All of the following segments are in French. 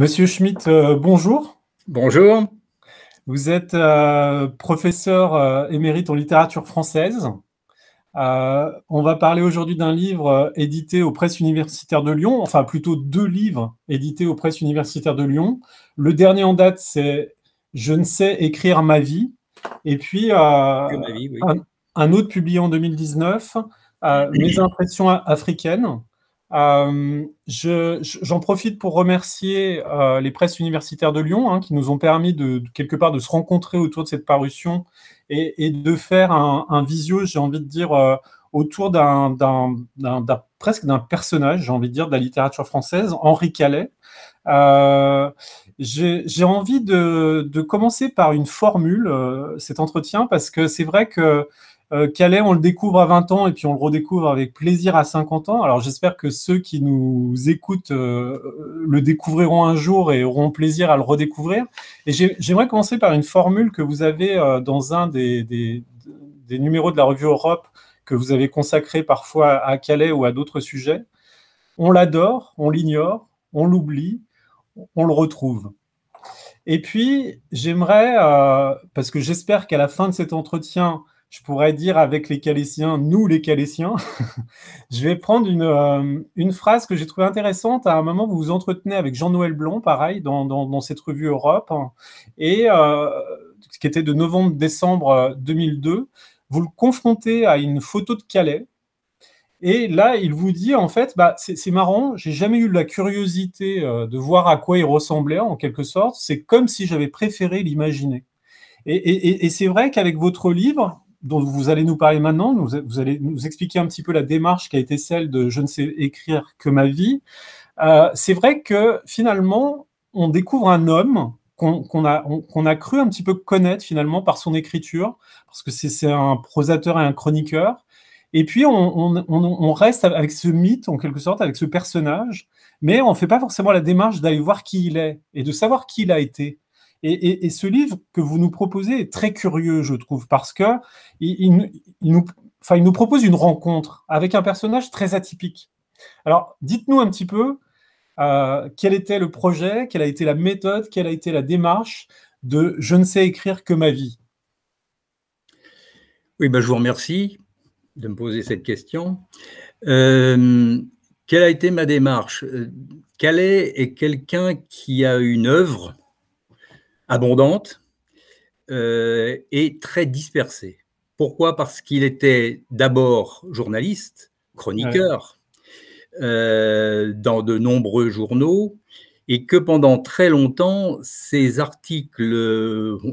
Monsieur Schmitt, bonjour. Bonjour. Vous êtes professeur émérite en littérature française. On va parler aujourd'hui d'un livre édité aux Presses universitaires de Lyon, enfin plutôt deux livres édités aux Presses universitaires de Lyon. Le dernier en date, c'est Je ne sais écrire ma vie. Et puis Que ma vie, oui. un autre publié en 2019, Mes impressions africaines. J'en profite pour remercier les Presses universitaires de Lyon, hein, qui nous ont permis quelque part de se rencontrer autour de cette parution et de faire un visio, j'ai envie de dire, autour presque d'un personnage, j'ai envie de dire, de la littérature française, Henri Calais. J'ai envie de commencer par une formule, cet entretien, parce que c'est vrai que Calais, on le découvre à 20 ans et puis on le redécouvre avec plaisir à 50 ans. Alors j'espère que ceux qui nous écoutent le découvriront un jour et auront plaisir à le redécouvrir. Et j'aimerais commencer par une formule que vous avez dans un des numéros de la revue Europe que vous avez consacré parfois à Calais ou à d'autres sujets. On l'adore, on l'ignore, on l'oublie, on le retrouve. Et puis, j'aimerais, parce que j'espère qu'à la fin de cet entretien, je pourrais dire avec les Calétiens, nous les Calétiens, je vais prendre une phrase que j'ai trouvée intéressante. À un moment, vous vous entretenez avec Jean-Noël Blanc, pareil, dans cette revue Europe, et qui était de novembre-décembre 2002. Vous le confrontez à une photo de Calais. Et là, il vous dit, en fait, bah, c'est marrant, j'ai jamais eu la curiosité de voir à quoi il ressemblait, en quelque sorte. C'est comme si j'avais préféré l'imaginer. Et c'est vrai qu'avec votre livre, dont vous allez nous parler maintenant, vous allez nous expliquer un petit peu la démarche qui a été celle de Je ne sais écrire que ma vie. C'est vrai que finalement, on découvre un homme qu'on a cru un petit peu connaître finalement par son écriture, parce que c'est un prosateur et un chroniqueur. Et puis on reste avec ce mythe, en quelque sorte, avec ce personnage, mais on ne fait pas forcément la démarche d'aller voir qui il est et de savoir qui il a été. Et ce livre que vous nous proposez est très curieux, je trouve, parce que il nous propose une rencontre avec un personnage très atypique. Alors, dites-nous un petit peu quel était le projet, quelle a été la méthode, quelle a été la démarche de Je ne sais écrire que ma vie. Oui, ben, je vous remercie de me poser cette question. Quelle a été ma démarche? Calais est quelqu'un qui a une œuvre abondante et très dispersée. Pourquoi? Parce qu'il était d'abord journaliste, chroniqueur, dans de nombreux journaux, et que pendant très longtemps, ces articles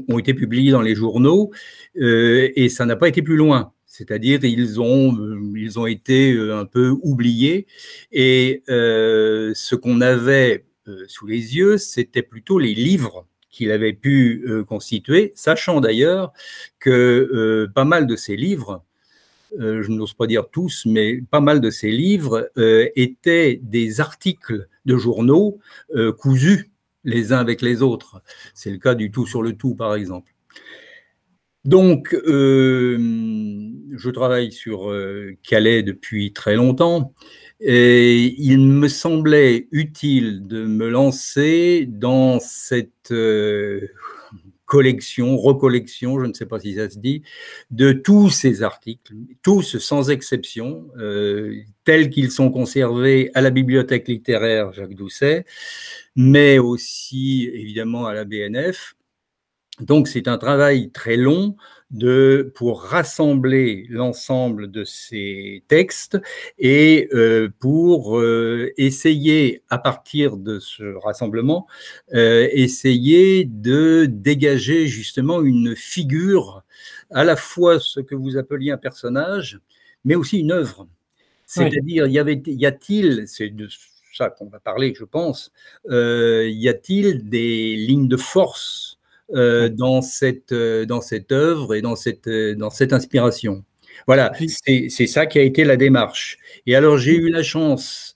ont été publiés dans les journaux et ça n'a pas été plus loin. C'est-à-dire ils ont été un peu oubliés et ce qu'on avait sous les yeux, c'était plutôt les livres qu'il avait pu constituer, sachant d'ailleurs que pas mal de ces livres, je n'ose pas dire tous, mais pas mal de ces livres étaient des articles de journaux cousus les uns avec les autres. C'est le cas du Tout sur le Tout, par exemple. Donc, je travaille sur Calais depuis très longtemps et il me semblait utile de me lancer dans cette recollection, je ne sais pas si ça se dit, de tous ces articles, tous sans exception, tels qu'ils sont conservés à la Bibliothèque littéraire Jacques Doucet, mais aussi évidemment à la BNF. Donc c'est un travail très long pour rassembler l'ensemble de ces textes et pour essayer, à partir de ce rassemblement, essayer de dégager justement une figure, à la fois ce que vous appeliez un personnage, mais aussi une œuvre. C'est-à-dire, y a-t-il, c'est de ça qu'on va parler, je pense, y a-t-il des lignes de force dans cette œuvre et dans cette inspiration. Voilà, c'est ça qui a été la démarche. Et alors, j'ai eu la chance,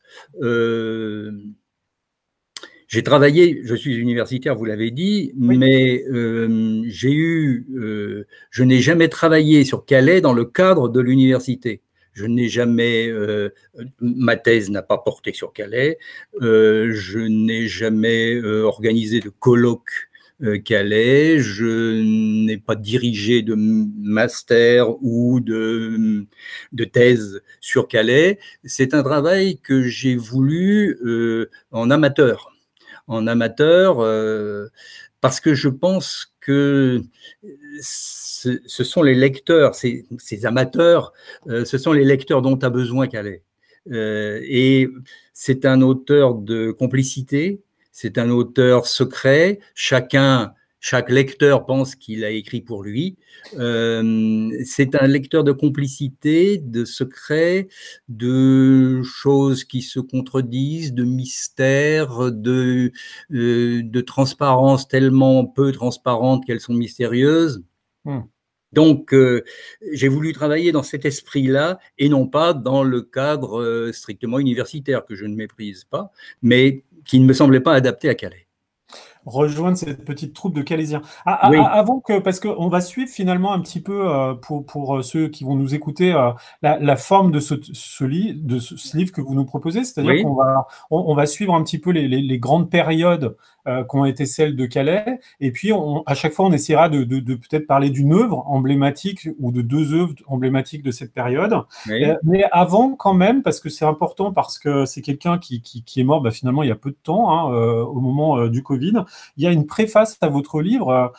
j'ai travaillé, je suis universitaire, vous l'avez dit, mais je n'ai jamais travaillé sur Calais dans le cadre de l'université. Je n'ai jamais, ma thèse n'a pas porté sur Calais. Je n'ai jamais organisé de colloque Calais. Je n'ai pas dirigé de master ou de thèse sur Calais. C'est un travail que j'ai voulu en amateur. En amateur, parce que je pense que ce sont les lecteurs, ces amateurs, ce sont les lecteurs dont a besoin Calais. Et c'est un auteur de complicité, c'est un auteur secret, chaque lecteur pense qu'il a écrit pour lui. C'est un lecteur de complicité, de secret, de choses qui se contredisent, de mystères, de transparence tellement peu transparente qu'elles sont mystérieuses. Donc, j'ai voulu travailler dans cet esprit-là et non pas dans le cadre strictement universitaire que je ne méprise pas, mais qui ne me semblait pas adapté à Calais. Rejoindre cette petite troupe de Calaisiens. Oui. Avant que, parce qu'on va suivre finalement un petit peu, pour ceux qui vont nous écouter, la forme de ce livre que vous nous proposez, c'est-à-dire Oui. qu'on va suivre un petit peu les grandes périodes qui ont été celles de Calais, et puis à chaque fois on essaiera de peut-être parler d'une œuvre emblématique ou de deux œuvres emblématiques de cette période. Oui. Mais avant quand même, parce que c'est important, parce que c'est quelqu'un qui est mort finalement il y a peu de temps, hein, au moment du Covid. Il y a une préface à votre livre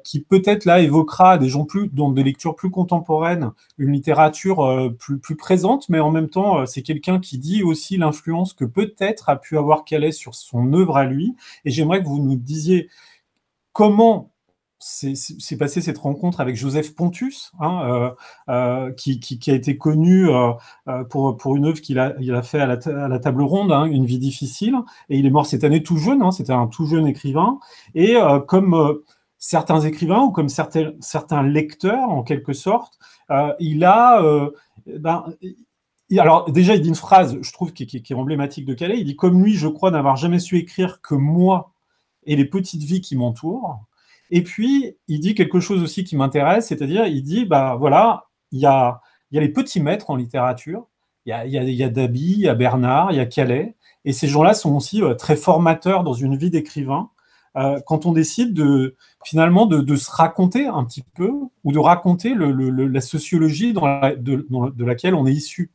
qui peut-être là évoquera des gens dans des lectures plus contemporaines, une littérature plus présente, mais en même temps, c'est quelqu'un qui dit aussi l'influence que peut-être a pu avoir Calais sur son œuvre à lui. Et j'aimerais que vous nous disiez comment s'est passée cette rencontre avec Joseph Pontus, hein, qui a été connu pour une œuvre qu'il a fait à la table ronde, hein, Une vie difficile, et il est mort cette année tout jeune, hein, c'était un tout jeune écrivain, et comme certains écrivains ou comme certains lecteurs en quelque sorte, il a... alors déjà, il dit une phrase, je trouve, qui est emblématique de Calais, il dit « Comme lui, je crois n'avoir jamais su écrire que moi et les petites vies qui m'entourent ». Et puis, il dit quelque chose aussi qui m'intéresse, c'est-à-dire, il dit, voilà, il y a les petits maîtres en littérature, il y a Daby, il y a Bernard, il y a Calais, et ces gens-là sont aussi très formateurs dans une vie d'écrivain, quand on décide finalement de se raconter un petit peu, ou de raconter la sociologie de laquelle on est issu.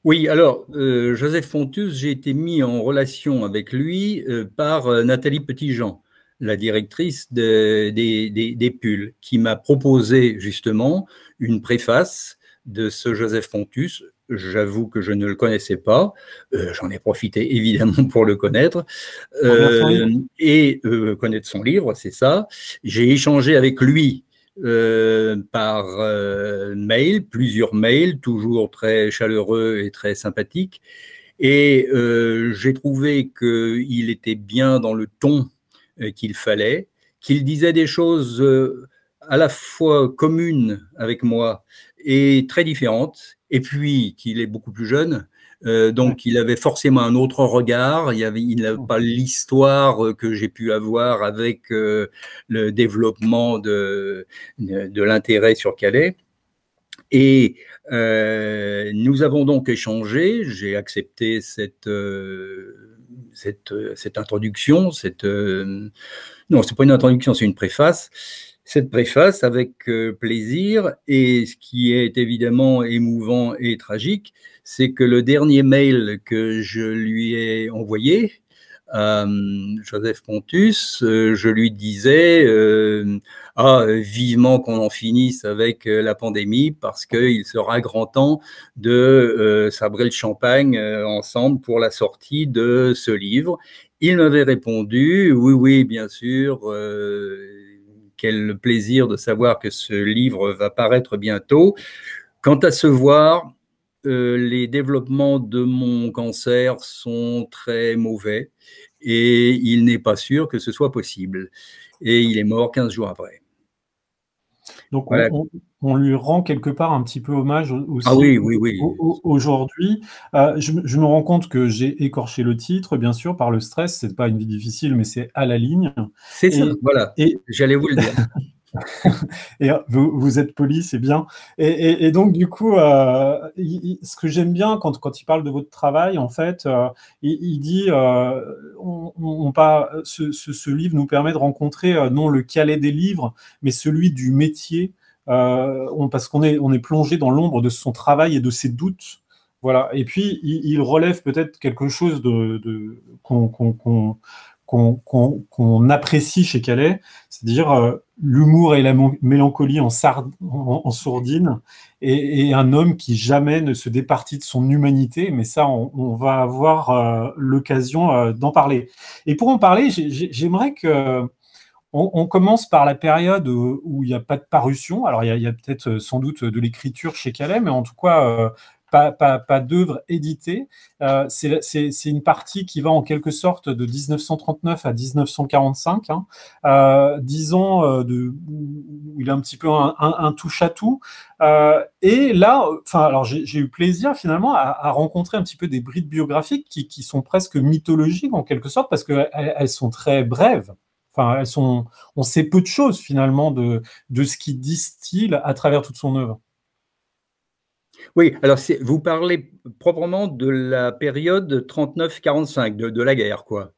Oui, alors, Joseph Pontus, j'ai été mis en relation avec lui par Nathalie Petitjean, la directrice des Pulls, qui m'a proposé justement une préface de ce Joseph Pontus. J'avoue que je ne le connaissais pas. J'en ai profité évidemment pour le connaître et connaître son livre, c'est ça. J'ai échangé avec lui par mail, plusieurs mails, toujours très chaleureux et très sympathiques. Et j'ai trouvé qu'il était bien dans le ton qu'il fallait, qu'il disait des choses à la fois communes avec moi et très différentes, et puis qu'il est beaucoup plus jeune. Donc, il avait forcément un autre regard. Il n'avait pas l'histoire que j'ai pu avoir avec le développement de l'intérêt sur Calais. Et nous avons donc échangé. J'ai accepté cette introduction. Non, c'est pas une introduction, c'est une préface. Cette préface avec plaisir, et ce qui est évidemment émouvant et tragique, c'est que le dernier mail que je lui ai envoyé à Joseph Pontus, je lui disais vivement qu'on en finisse avec la pandémie, parce qu'il sera grand temps de sabrer le champagne ensemble pour la sortie de ce livre. Il m'avait répondu oui, bien sûr. Quel plaisir de savoir que ce livre va paraître bientôt. Quant à se voir, les développements de mon cancer sont très mauvais et il n'est pas sûr que ce soit possible. Et il est mort 15 jours après. Donc, voilà. On lui rend quelque part un petit peu hommage aussi oui. aujourd'hui. Je me rends compte que j'ai écorché le titre, bien sûr, par le stress. C'est pas Une vie difficile, mais c'est À la ligne. C'est ça, voilà. J'allais vous le dire. Et vous êtes poli, c'est bien. Et donc, du coup, ce que j'aime bien quand il parle de votre travail, en fait, il dit ce livre nous permet de rencontrer non le Calais des livres, mais celui du métier, parce on est plongé dans l'ombre de son travail et de ses doutes. Voilà. Et puis, il relève peut-être quelque chose qu'on apprécie chez Calais, c'est-à-dire l'humour et la mélancolie en sourdine, et un homme qui jamais ne se départit de son humanité, mais ça, on va avoir l'occasion d'en parler. Et pour en parler, j'aimerais que on commence par la période où il n'y a pas de parution. Alors, il y a peut-être sans doute de l'écriture chez Calais, mais en tout cas, pas d'œuvre éditée. C'est une partie qui va en quelque sorte de 1939 à 1945, hein, 10 ans où il a un petit peu un touche-à-tout. Et là, alors j'ai eu plaisir finalement à rencontrer un petit peu des brides biographiques qui sont presque mythologiques en quelque sorte, parce qu'elles sont très brèves. Enfin, on sait peu de choses finalement de ce qu'il distille à travers toute son œuvre. Oui, alors vous parlez proprement de la période 39-45, de la guerre, quoi.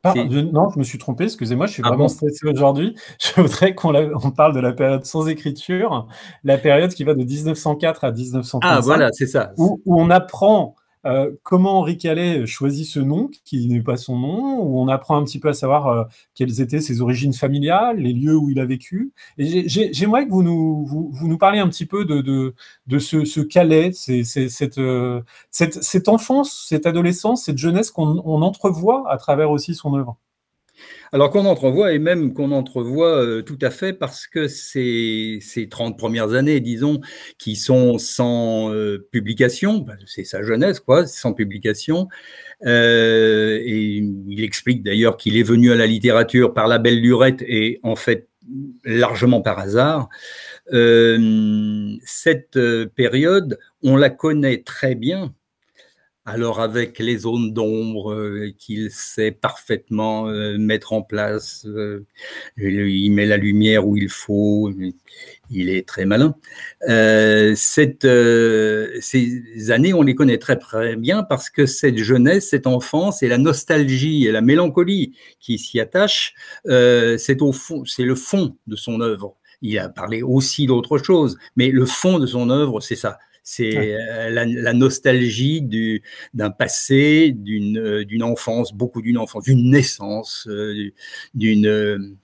Non, je me suis trompé, excusez-moi, je suis Ah vraiment bon? stressé aujourd'hui. Je voudrais qu'on parle de la période sans écriture, la période qui va de 1904 à Ah 1935, voilà, c'est ça. où on apprend comment Henri Calais choisit ce nom, qui n'est pas son nom, où on apprend un petit peu à savoir quelles étaient ses origines familiales, les lieux où il a vécu. Et j'aimerais que vous nous parliez un petit peu de ce Calais, cette enfance, cette adolescence, cette jeunesse qu'on entrevoit à travers aussi son œuvre. Alors qu'on entrevoit, et même qu'on entrevoit tout à fait, parce que ces 30 premières années, disons, qui sont sans publication, c'est sa jeunesse, quoi, sans publication. Et il explique d'ailleurs qu'il est venu à la littérature par la belle lurette, et en fait largement par hasard. Cette période, on la connaît très bien. Alors avec les zones d'ombre qu'il sait parfaitement mettre en place, il met la lumière où il faut, il est très malin. Ces années, on les connaît très, très bien parce que cette jeunesse, cette enfance et la nostalgie et la mélancolie qui s'y attachent, c'est le fond de son œuvre. Il a parlé aussi d'autre chose, mais le fond de son œuvre, c'est ça. C'est la nostalgie d'un passé, d'une enfance, d'une enfance, d'une naissance, d'une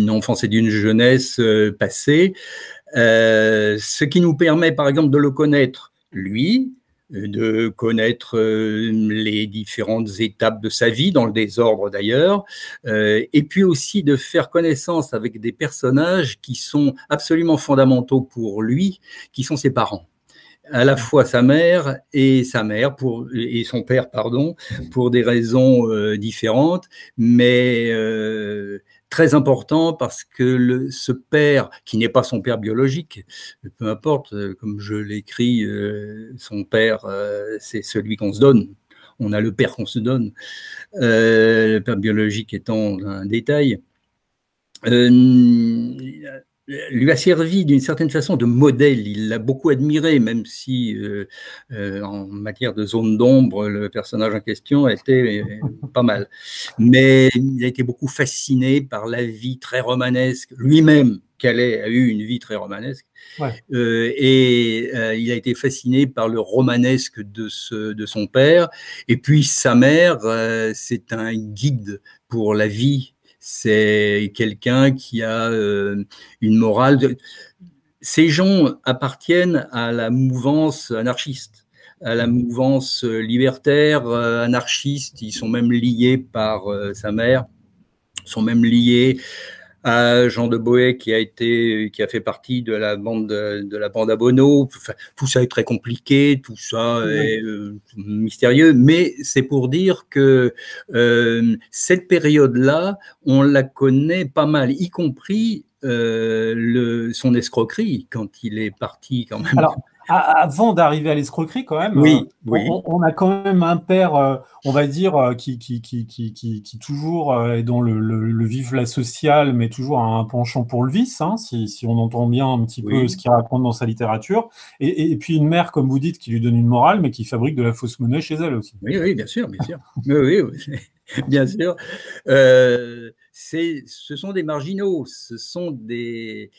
enfance et d'une jeunesse passée. Ce qui nous permet, par exemple, de le connaître, lui, de connaître les différentes étapes de sa vie, dans le désordre d'ailleurs, et puis aussi de faire connaissance avec des personnages qui sont absolument fondamentaux pour lui, qui sont ses parents. À la fois sa mère et son père, pardon, pour des raisons différentes, mais très important parce que ce père, qui n'est pas son père biologique, peu importe, comme je l'écris, son père, c'est celui qu'on se donne. On a le père qu'on se donne, le père biologique étant un détail. Lui a servi d'une certaine façon de modèle. Il l'a beaucoup admiré, même si en matière de zone d'ombre, le personnage en question était pas mal. Mais il a été beaucoup fasciné par la vie très romanesque. Lui-même, Calais a eu une vie très romanesque. Ouais. Il a été fasciné par le romanesque de son père. Et puis sa mère, c'est un guide pour la vie. C'est quelqu'un qui a une morale. Ces gens appartiennent à la mouvance anarchiste, à la mouvance libertaire, anarchiste. Ils sont même liés par sa mère, sont même liés à Jean de Boët qui a fait partie de la bande à Bono. Enfin, tout ça est très compliqué, tout ça est mystérieux, mais c'est pour dire que cette période-là, on la connaît pas mal, y compris son escroquerie quand il est parti quand même. avant d'arriver à l'escroquerie, quand même, Oui, oui. on a quand même un père, on va dire, qui toujours est dans le vivre la social, mais toujours a un penchant pour le vice, hein, si on entend bien un petit peu ce Oui, qu'il raconte dans sa littérature. Et puis une mère, comme vous dites, qui lui donne une morale, mais qui fabrique de la fausse monnaie chez elle aussi. oui, oui, bien sûr, bien sûr. Oui, oui, oui, bien sûr. Ce sont des marginaux, ce sont des...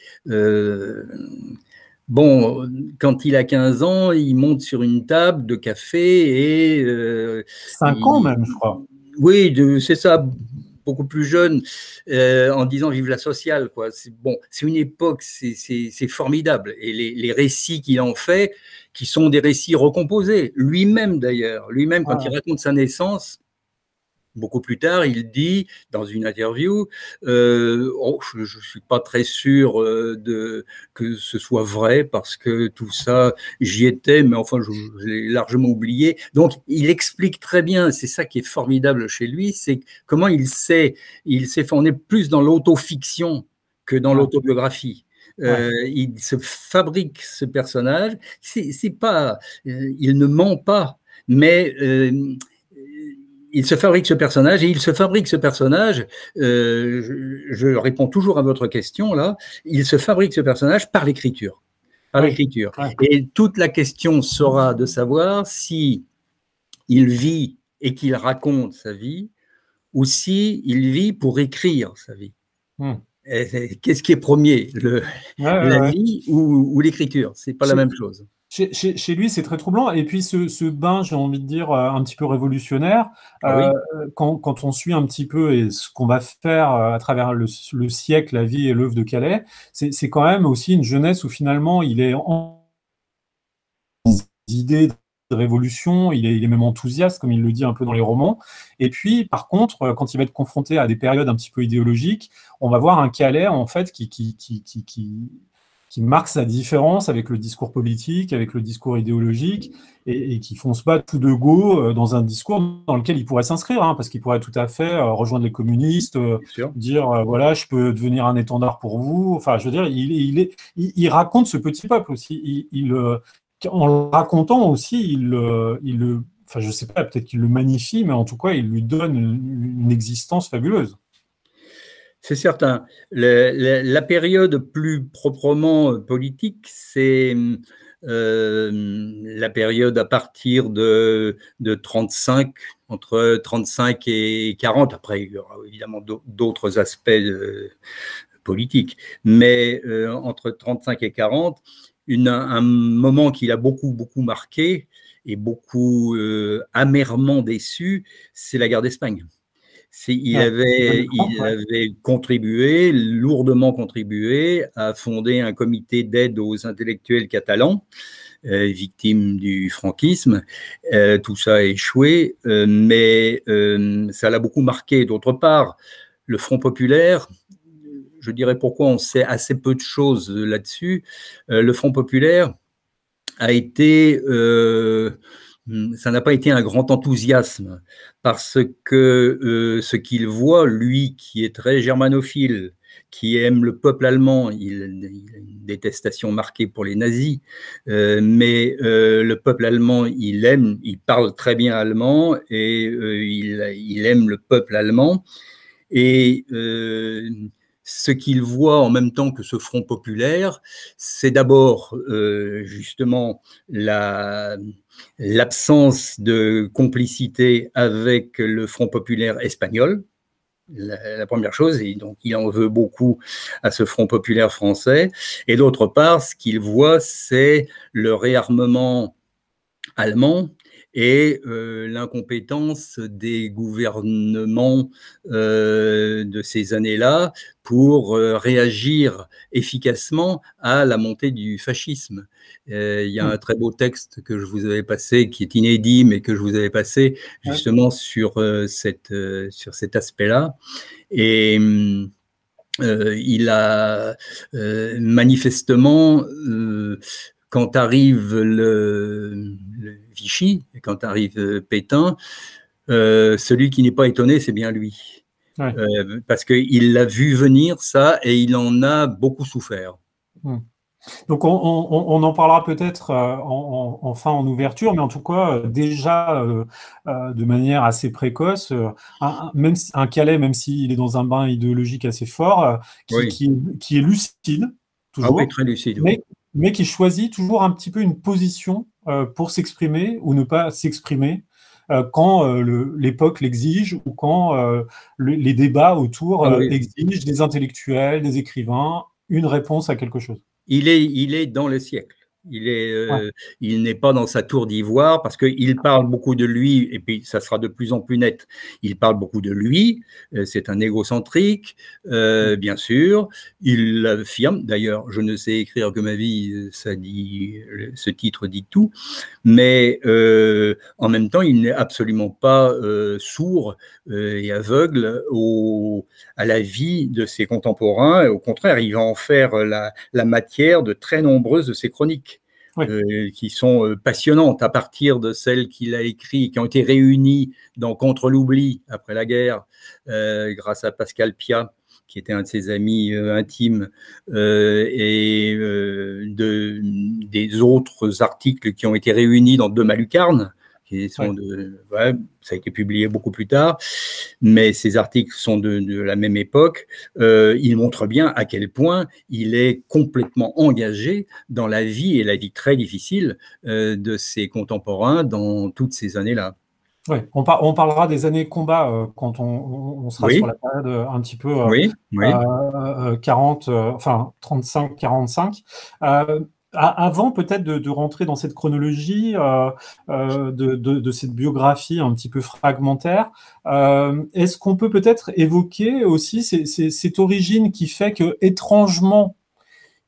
bon, quand il a 15 ans, il monte sur une table de café et 5 ans même, je crois. oui, c'est ça, beaucoup plus jeune, en disant vive la sociale, quoi. Bon, c'est une époque, c'est formidable. Et les récits qu'il en fait, qui sont des récits recomposés, lui-même d'ailleurs, lui-même, quand il Ouais. raconte sa naissance, beaucoup plus tard, il dit dans une interview, oh, je ne suis pas très sûr que ce soit vrai parce que tout ça, j'y étais, mais enfin, je l'ai largement oublié. Donc, il explique très bien, c'est ça qui est formidable chez lui, c'est comment il sait fait, on est plus dans l'autofiction que dans Ouais. l'autobiographie. Ouais. Il se fabrique ce personnage, c'est pas, il ne ment pas, mais il se fabrique ce personnage et il se fabrique ce personnage, je réponds toujours à votre question là, il se fabrique ce personnage par l'écriture. Par Ouais. l'écriture. Ouais. Et toute la question sera de savoir si il vit et qu'il raconte sa vie ou si il vit pour écrire sa vie. Hmm. Qu'est-ce qui est premier, Ouais, ouais, la ouais. vie ou l'écriture? C'est pas la même chose. Chez lui, c'est très troublant. Et puis, ce bain, j'ai envie de dire, un petit peu révolutionnaire, Ah oui, quand on suit un petit peu et ce qu'on va faire à travers le siècle, la vie et l'œuvre de Calais, c'est quand même aussi une jeunesse où finalement, il est en idées de révolution, il est même enthousiaste, comme il le dit un peu dans les romans. Et puis, par contre, quand il va être confronté à des périodes un petit peu idéologiques, on va voir un Calais, en fait, qui marque sa différence avec le discours politique, avec le discours idéologique, et qui fonce pas tout de go dans un discours dans lequel il pourrait s'inscrire, hein, parce qu'il pourrait tout à fait rejoindre les communistes, bien sûr. dire voilà, je peux devenir un étendard pour vous. Enfin, je veux dire, il raconte ce petit peuple aussi. En le racontant aussi, enfin, je sais pas, peut-être qu'il le magnifie, mais en tout cas, il lui donne une existence fabuleuse. C'est certain. La période plus proprement politique, c'est la période à partir de 35, entre 35 et 40. Après, il y aura évidemment d'autres aspects politiques, mais entre 35 et 40, un moment qui l'a beaucoup, beaucoup marqué et beaucoup amèrement déçu, c'est la guerre d'Espagne. Ouais. Il avait contribué, lourdement contribué, à fonder un comité d'aide aux intellectuels catalans, victimes du franquisme. Tout ça a échoué, mais ça l'a beaucoup marqué. D'autre part, le Front populaire, je dirais pourquoi on sait assez peu de choses là-dessus. Le Front populaire a été, ça n'a pas été un grand enthousiasme parce que ce qu'il voit, lui qui est très germanophile, qui aime le peuple allemand, il a une détestation marquée pour les nazis, mais le peuple allemand, il parle très bien allemand et il aime le peuple allemand. Et ce qu'il voit en même temps que ce Front populaire, c'est d'abord justement l'absence de complicité avec le Front populaire espagnol, la première chose, et donc il en veut beaucoup à ce Front populaire français. Et d'autre part, ce qu'il voit, c'est le réarmement allemand et l'incompétence des gouvernements de ces années-là pour réagir efficacement à la montée du fascisme. Il y a un très beau texte que je vous avais passé, qui est inédit, mais que je vous avais passé Ouais. justement sur cet aspect-là. Et il a manifestement, quand arrive le Vichy, quand arrive Pétain, celui qui n'est pas étonné, c'est bien lui. Ouais. Parce qu'il l'a vu venir, ça, et il en a beaucoup souffert. Hmm. Donc on en parlera peut-être en ouverture, mais en tout cas déjà de manière assez précoce, même un Calais, même s'il est dans un bain idéologique assez fort, Oui. qui est lucide Ah oui, toujours, très lucide, oui. mais qui choisit toujours un petit peu une position pour s'exprimer ou ne pas s'exprimer quand l'époque l'exige ou quand les débats autour Ah oui. exigent des intellectuels, des écrivains, une réponse à quelque chose. Il est dans le siècle. Ouais. Il n'est pas dans sa tour d'ivoire parce qu'il parle beaucoup de lui, et puis ça sera de plus en plus net. Il parle beaucoup de lui, c'est un égocentrique, bien sûr. Il affirme, d'ailleurs, je ne sais écrire que ma vie, ça dit, ce titre dit tout, mais en même temps, il n'est absolument pas sourd et aveugle à la vie de ses contemporains. Au contraire, il va en faire la matière de très nombreuses de ses chroniques. Oui. Qui sont passionnantes à partir de celles qu'il a écrites, qui ont été réunies dans Contre l'oubli après la guerre, grâce à Pascal Piat, qui était un de ses amis intimes, et des autres articles qui ont été réunis dans Deux Malucarnes, qui sont ouais, ça a été publié beaucoup plus tard, mais ces articles sont de la même époque. Il montre bien à quel point il est complètement engagé dans la vie, et la vie très difficile de ses contemporains dans toutes ces années-là. Oui, on parlera des années combat quand on sera sur Oui, la période un petit peu oui, oui. 40, enfin 35-45. Avant peut-être de rentrer dans cette chronologie de cette biographie un petit peu fragmentaire, est-ce qu'on peut peut-être évoquer aussi cette origine qui fait que étrangement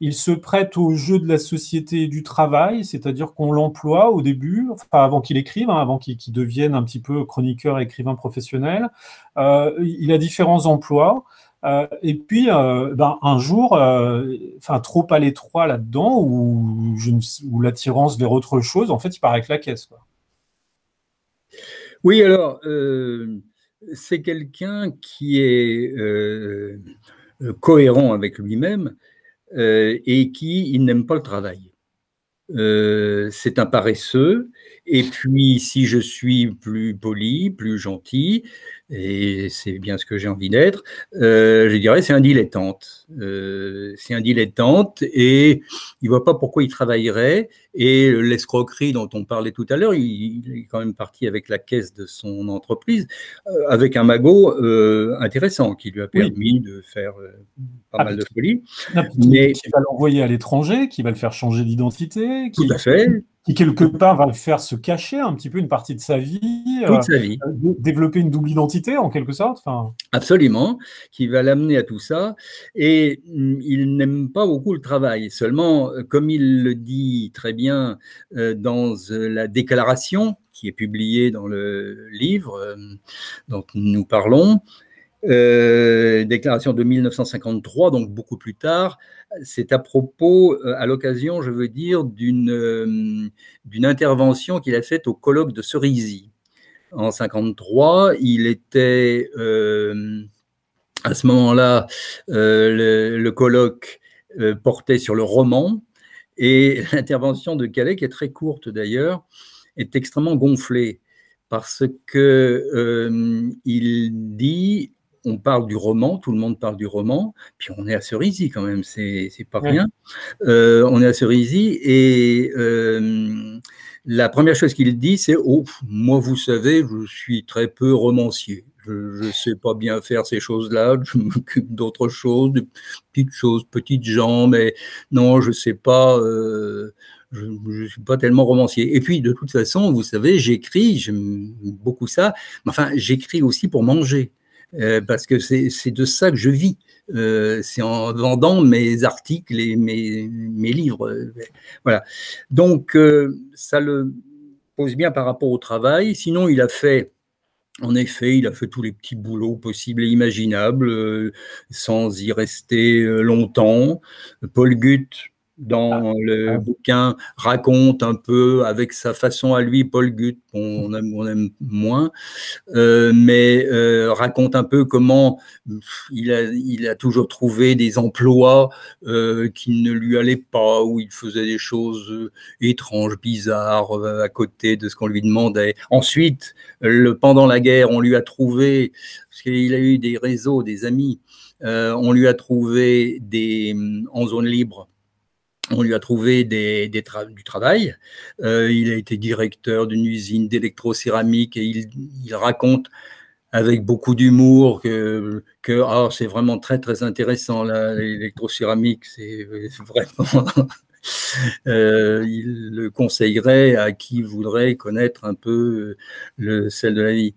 il se prête au jeu de la société et du travail, c'est-à-dire qu'on l'emploie au début, enfin avant qu'il écrive, hein, avant qu'il devienne un petit peu chroniqueur, écrivain professionnel. Il a différents emplois. Et puis, un jour, enfin, trop à l'étroit là-dedans, ou l'attirance vers autre chose, en fait, il part avec la caisse, quoi. Oui, alors, c'est quelqu'un qui est cohérent avec lui-même et qui il n'aime pas le travail. C'est un paresseux. Et puis, si je suis plus poli, plus gentil, et c'est bien ce que j'ai envie d'être, je dirais c'est un dilettante. C'est un dilettante et il ne voit pas pourquoi il travaillerait. Et l'escroquerie dont on parlait tout à l'heure, il est quand même parti avec la caisse de son entreprise, avec un magot intéressant qui lui a Oui. permis de faire pas Ah, mal puis de folie. qui va l'envoyer à l'étranger, qui va le faire changer d'identité, Tout à fait, qui quelque part va le faire se cacher un petit peu une partie de sa vie, toute sa vie. développer une double identité en quelque sorte. Enfin, Absolument, qui va l'amener à tout ça. Et il n'aime pas beaucoup le travail. Seulement, comme il le dit très bien dans la déclaration qui est publiée dans le livre dont nous parlons, déclaration de 1953, donc beaucoup plus tard, c'est à propos, à l'occasion, je veux dire, d'une intervention qu'il a faite au colloque de Cerisy. En 1953, il était à ce moment-là, le colloque portait sur le roman, et l'intervention de Calais, qui est très courte d'ailleurs, est extrêmement gonflée parce que il dit, on parle du roman, tout le monde parle du roman, puis on est à Cerisy quand même, c'est pas ouais. rien. On est à Cerisy et la première chose qu'il dit, c'est oh, moi, vous savez, je suis très peu romancier. Je ne sais pas bien faire ces choses-là. Je m'occupe d'autres choses, de petites gens, mais non, je ne sais pas. Je ne suis pas tellement romancier. Et puis, de toute façon, vous savez, j'écris, j'aime beaucoup ça. Mais enfin, j'écris aussi pour manger, parce que c'est de ça que je vis. C'est en vendant mes articles et mes livres. Voilà. Donc, ça le pose bien par rapport au travail. Sinon, en effet, il a fait tous les petits boulots possibles et imaginables, sans y rester longtemps. Paul Gut dans le bouquin, raconte un peu avec sa façon à lui, Paul Gut, on aime moins, mais raconte un peu comment il a toujours trouvé des emplois qui ne lui allaient pas, où il faisait des choses étranges, bizarres, à côté de ce qu'on lui demandait. Ensuite, pendant la guerre, on lui a trouvé, parce qu'il a eu des réseaux, des amis, on lui a trouvé en zone libre, on lui a trouvé du travail. Il a été directeur d'une usine d'électrocéramique et il raconte avec beaucoup d'humour que c'est vraiment très, très intéressant, l'électrocéramique. C'est vraiment... il le conseillerait à qui voudrait connaître un peu le sel de la vie.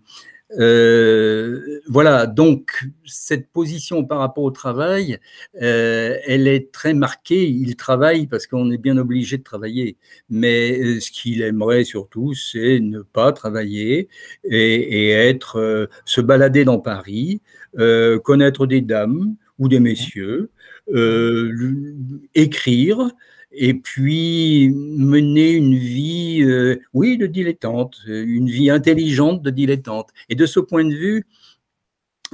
Voilà, donc cette position par rapport au travail, elle est très marquée. Il travaille parce qu'on est bien obligé de travailler, mais ce qu'il aimerait surtout, c'est ne pas travailler et se balader dans Paris, connaître des dames ou des messieurs, écrire, et puis mener une vie, oui, de dilettante, une vie intelligente de dilettante. Et de ce point de vue,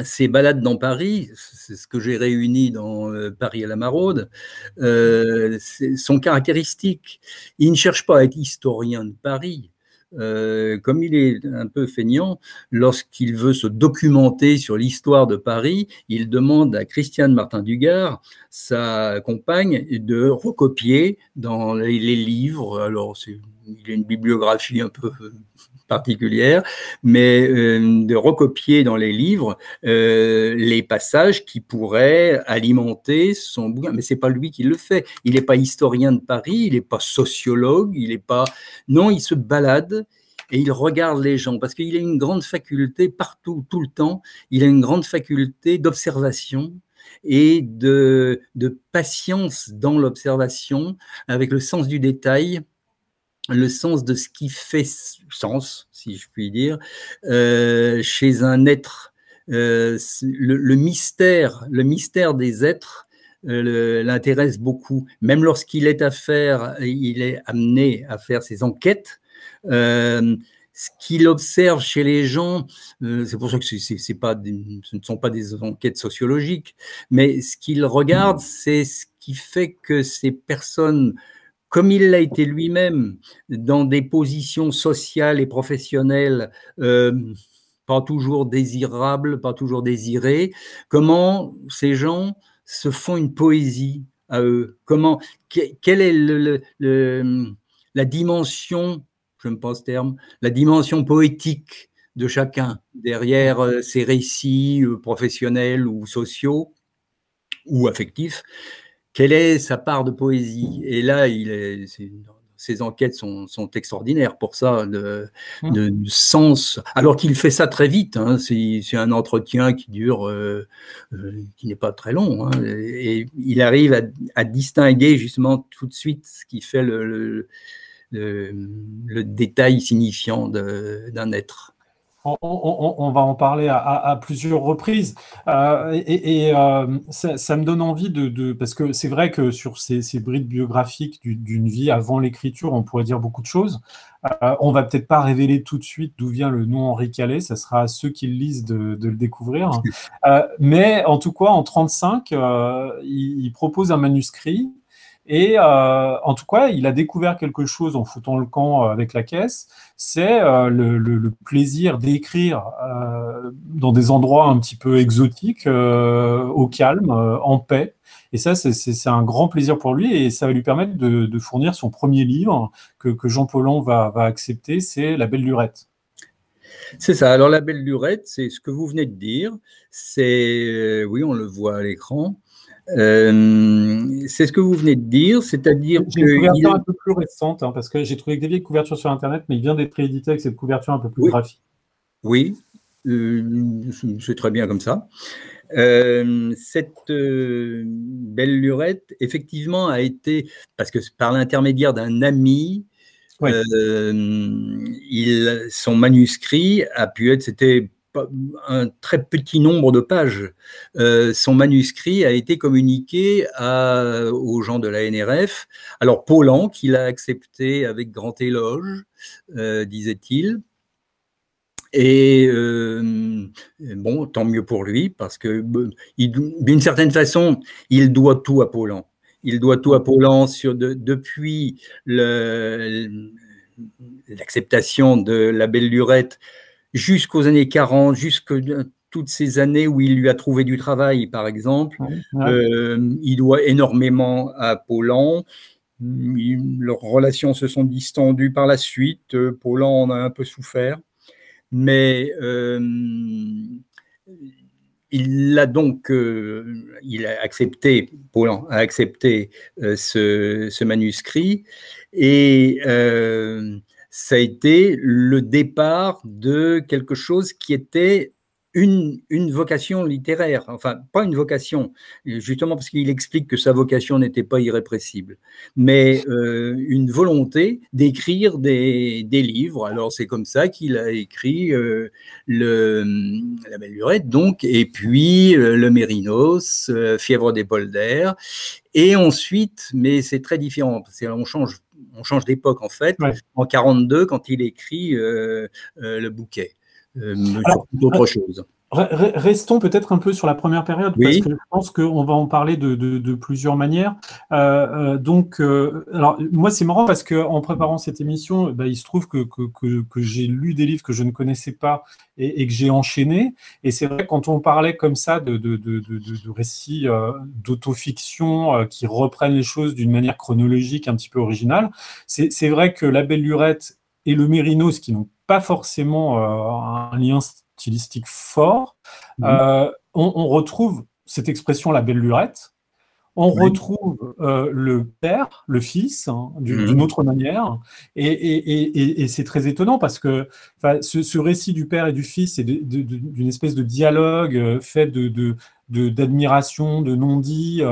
ces balades dans Paris, c'est ce que j'ai réuni dans Paris à la Maraude, sont caractéristiques. Il ne cherche pas à être historien de Paris. Comme il est un peu feignant, lorsqu'il veut se documenter sur l'histoire de Paris, il demande à Christiane Martin-Dugard, sa compagne, de recopier dans les livres. Alors, il a une bibliographie un peu particulière, mais de recopier dans les livres les passages qui pourraient alimenter son bouquin. Mais c'est pas lui qui le fait. Il n'est pas historien de Paris, il n'est pas sociologue, il n'est pas... Non, il se balade et il regarde les gens parce qu'il a une grande faculté partout, tout le temps. Il a une grande faculté d'observation et de patience dans l'observation, avec le sens du détail, le sens de ce qui fait sens, si je puis dire, chez un être. Le mystère des êtres l'intéresse beaucoup. Même lorsqu'il est il est amené à faire ses enquêtes, ce qu'il observe chez les gens, c'est pour ça que ce ne sont pas des enquêtes sociologiques, mais ce qu'il regarde, c'est ce qui fait que ces personnes, comme il l'a été lui-même, dans des positions sociales et professionnelles pas toujours désirables, pas toujours désirées, comment ces gens se font une poésie à eux. Quelle est la dimension, je n'aime pas ce terme, la dimension poétique de chacun derrière ces récits professionnels ou sociaux ou affectifs? Quelle est sa part de poésie? Et là, ses enquêtes sont extraordinaires pour ça, de sens, alors qu'il fait ça très vite. Hein, c'est un entretien qui dure, qui n'est pas très long. Hein, et il arrive à distinguer justement tout de suite ce qui fait le détail signifiant d'un être. On va en parler à plusieurs reprises. Ça me donne envie parce que c'est vrai que sur ces brides biographiques d'une vie avant l'écriture, on pourrait dire beaucoup de choses. On va peut-être pas révéler tout de suite d'où vient le nom Henri Calais, ça sera à ceux qui le lisent de le découvrir. Mais en tout cas, en 1935, il propose un manuscrit. Et en tout cas, il a découvert quelque chose en foutant le camp avec la caisse, c'est le plaisir d'écrire dans des endroits un petit peu exotiques, au calme, en paix. Et ça, c'est un grand plaisir pour lui et ça va lui permettre de fournir son premier livre que Jean Paulhan va accepter, c'est La Belle Lurette. C'est ça. Alors, La Belle Lurette, c'est ce que vous venez de dire. C'est, oui, on le voit à l'écran. C'est ce que vous venez de dire, c'est-à-dire que... J'ai une couverture un peu plus récente, hein, parce que j'ai trouvé que des vieilles couvertures sur Internet, mais il vient d'être réédité avec cette couverture un peu plus graphique. Oui, c'est très bien comme ça. Cette Belle Lurette, effectivement, a été, parce que par l'intermédiaire d'un ami, son manuscrit a pu être, c'était un très petit nombre de pages. Son manuscrit a été communiqué aux gens de la NRF. Alors, Paulan, qui l'a accepté avec grand éloge, disait-il. Et bon, tant mieux pour lui, parce que d'une certaine façon, il doit tout à Paulan. Il doit tout à Paulan depuis l'acceptation de la belle lurette jusqu'aux années 40, jusqu'à toutes ces années où il lui a trouvé du travail, par exemple. Il doit énormément à Paulan. Leurs relations se sont distendues par la suite. Paulan en a un peu souffert. Mais il a accepté, Paulan a accepté ce manuscrit, et ça a été le départ de quelque chose qui était une vocation littéraire, enfin pas une vocation, justement parce qu'il explique que sa vocation n'était pas irrépressible, mais une volonté d'écrire des livres. Alors c'est comme ça qu'il a écrit La Belle Lurette, donc, et puis le Mérinos, Fièvre des polders, et ensuite, mais c'est très différent, parce qu'on change d'époque en fait, en 42 quand il écrit Le Bouquet. Sur toute autre chose. Restons peut-être un peu sur la première période, parce que je pense qu'on va en parler de plusieurs manières. Alors moi c'est marrant parce qu'en préparant cette émission, il se trouve que j'ai lu des livres que je ne connaissais pas et que j'ai enchaîné. Et c'est vrai que quand on parlait comme ça de récits d'autofiction qui reprennent les choses d'une manière chronologique un petit peu originale, c'est vrai que La Belle Lurette et le Mérinos, qui n'ont pas forcément un lien stylistique fort, on retrouve cette expression La Belle Lurette, on retrouve le père, le fils, d'une autre manière, et c'est très étonnant parce que ce récit du père et du fils est d'une espèce de dialogue fait d'admiration, de non-dit.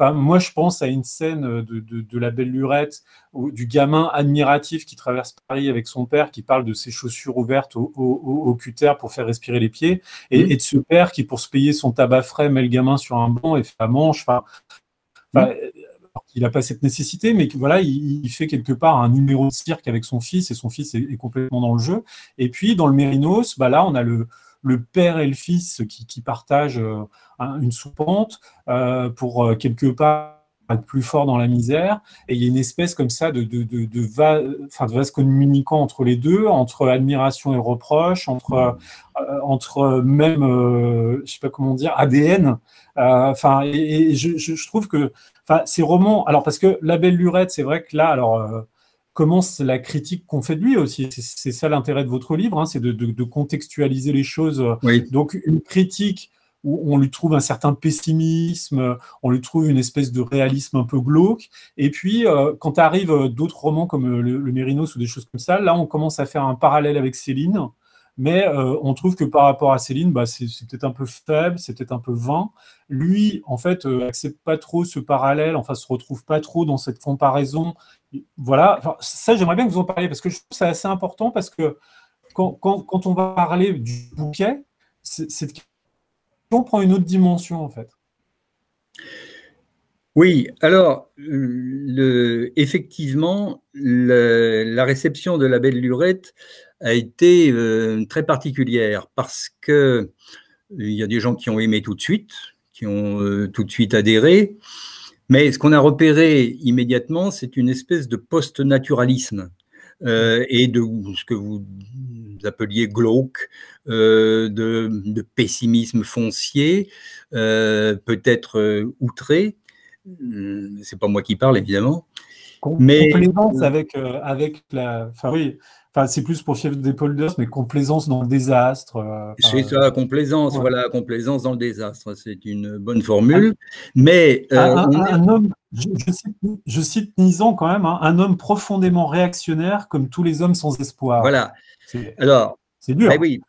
Moi, je pense à une scène de La Belle Lurette, du gamin admiratif qui traverse Paris avec son père, qui parle de ses chaussures ouvertes au cutter pour faire respirer les pieds, et de ce père qui, pour se payer son tabac frais, met le gamin sur un banc et fait la manche. Il n'a pas cette nécessité, mais voilà, il fait quelque part un numéro de cirque avec son fils, et son fils est complètement dans le jeu. Et puis, dans le Mérinos, là, on a le père et le fils qui partagent une soupente pour quelque part être plus fort dans la misère, et il y a une espèce comme ça de vase communicant entre les deux, entre admiration et reproche, entre même, je sais pas comment dire, ADN. Et je trouve que ces romans, alors parce que La Belle Lurette, c'est vrai que là, alors commence la critique qu'on fait de lui aussi. C'est ça l'intérêt de votre livre, c'est de contextualiser les choses. Donc une critique où on lui trouve un certain pessimisme, on lui trouve une espèce de réalisme un peu glauque. Et puis, quand arrivent d'autres romans comme le Mérinos ou des choses comme ça, là, on commence à faire un parallèle avec Céline. Mais on trouve que par rapport à Céline, c'est peut-être un peu faible, c'est peut-être un peu vain. Lui, en fait, accepte pas trop ce parallèle, se retrouve pas trop dans cette comparaison. Voilà, ça, j'aimerais bien que vous en parliez, parce que je trouve que c'est assez important, parce que quand on va parler du bouquet, cette question prend une autre dimension, en fait. Oui, alors, effectivement, la réception de La Belle Lurette a été très particulière, parce que il y a des gens qui ont aimé tout de suite, qui ont tout de suite adhéré, mais ce qu'on a repéré immédiatement, c'est une espèce de post-naturalisme et de ce que vous appeliez glauque, de pessimisme foncier, peut-être outré. C'est pas moi qui parle, évidemment. Complaisance avec la... oui, c'est plus pour Fièvre des polders, mais complaisance dans le désastre. C'est ça, complaisance, voilà, complaisance dans le désastre. C'est une bonne formule. Mais un homme, je cite Nizan quand même, un homme profondément réactionnaire comme tous les hommes sans espoir. Voilà. Alors, c'est dur. Oui,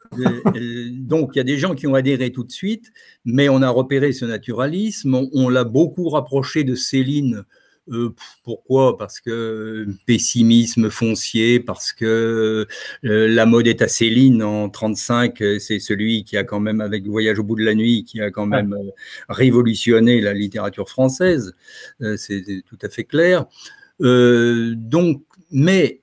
donc il y a des gens qui ont adhéré tout de suite, mais on a repéré ce naturalisme, on l'a beaucoup rapproché de Céline Pourquoi? Parce que pessimisme foncier, parce que la mode est à Céline en 35, c'est celui qui a quand même, avec Voyage au bout de la nuit, qui a quand même révolutionné la littérature française, c'est tout à fait clair. Donc, mais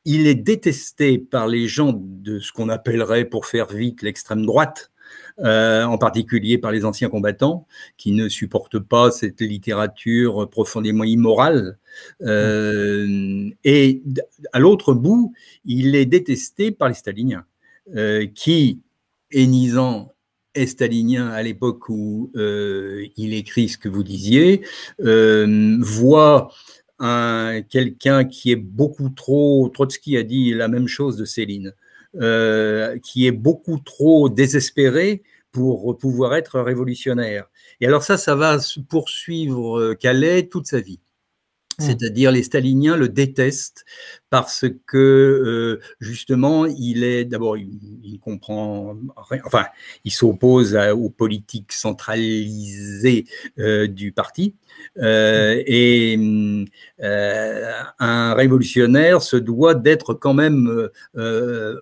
il est détesté par les gens de ce qu'on appellerait, pour faire vite, l'extrême droite, en particulier par les anciens combattants qui ne supportent pas cette littérature profondément immorale. Et à l'autre bout, il est détesté par les staliniens, qui, hénisant, est stalinien à l'époque où il écrit ce que vous disiez, voit quelqu'un qui est beaucoup trop, Trotsky a dit la même chose de Céline, qui est beaucoup trop désespéré pour pouvoir être révolutionnaire. Et alors ça va poursuivre Calais toute sa vie. C'est-à-dire les staliniens le détestent parce que justement il est d'abord il comprend rien, enfin il s'oppose aux politiques centralisées du parti et un révolutionnaire se doit d'être quand même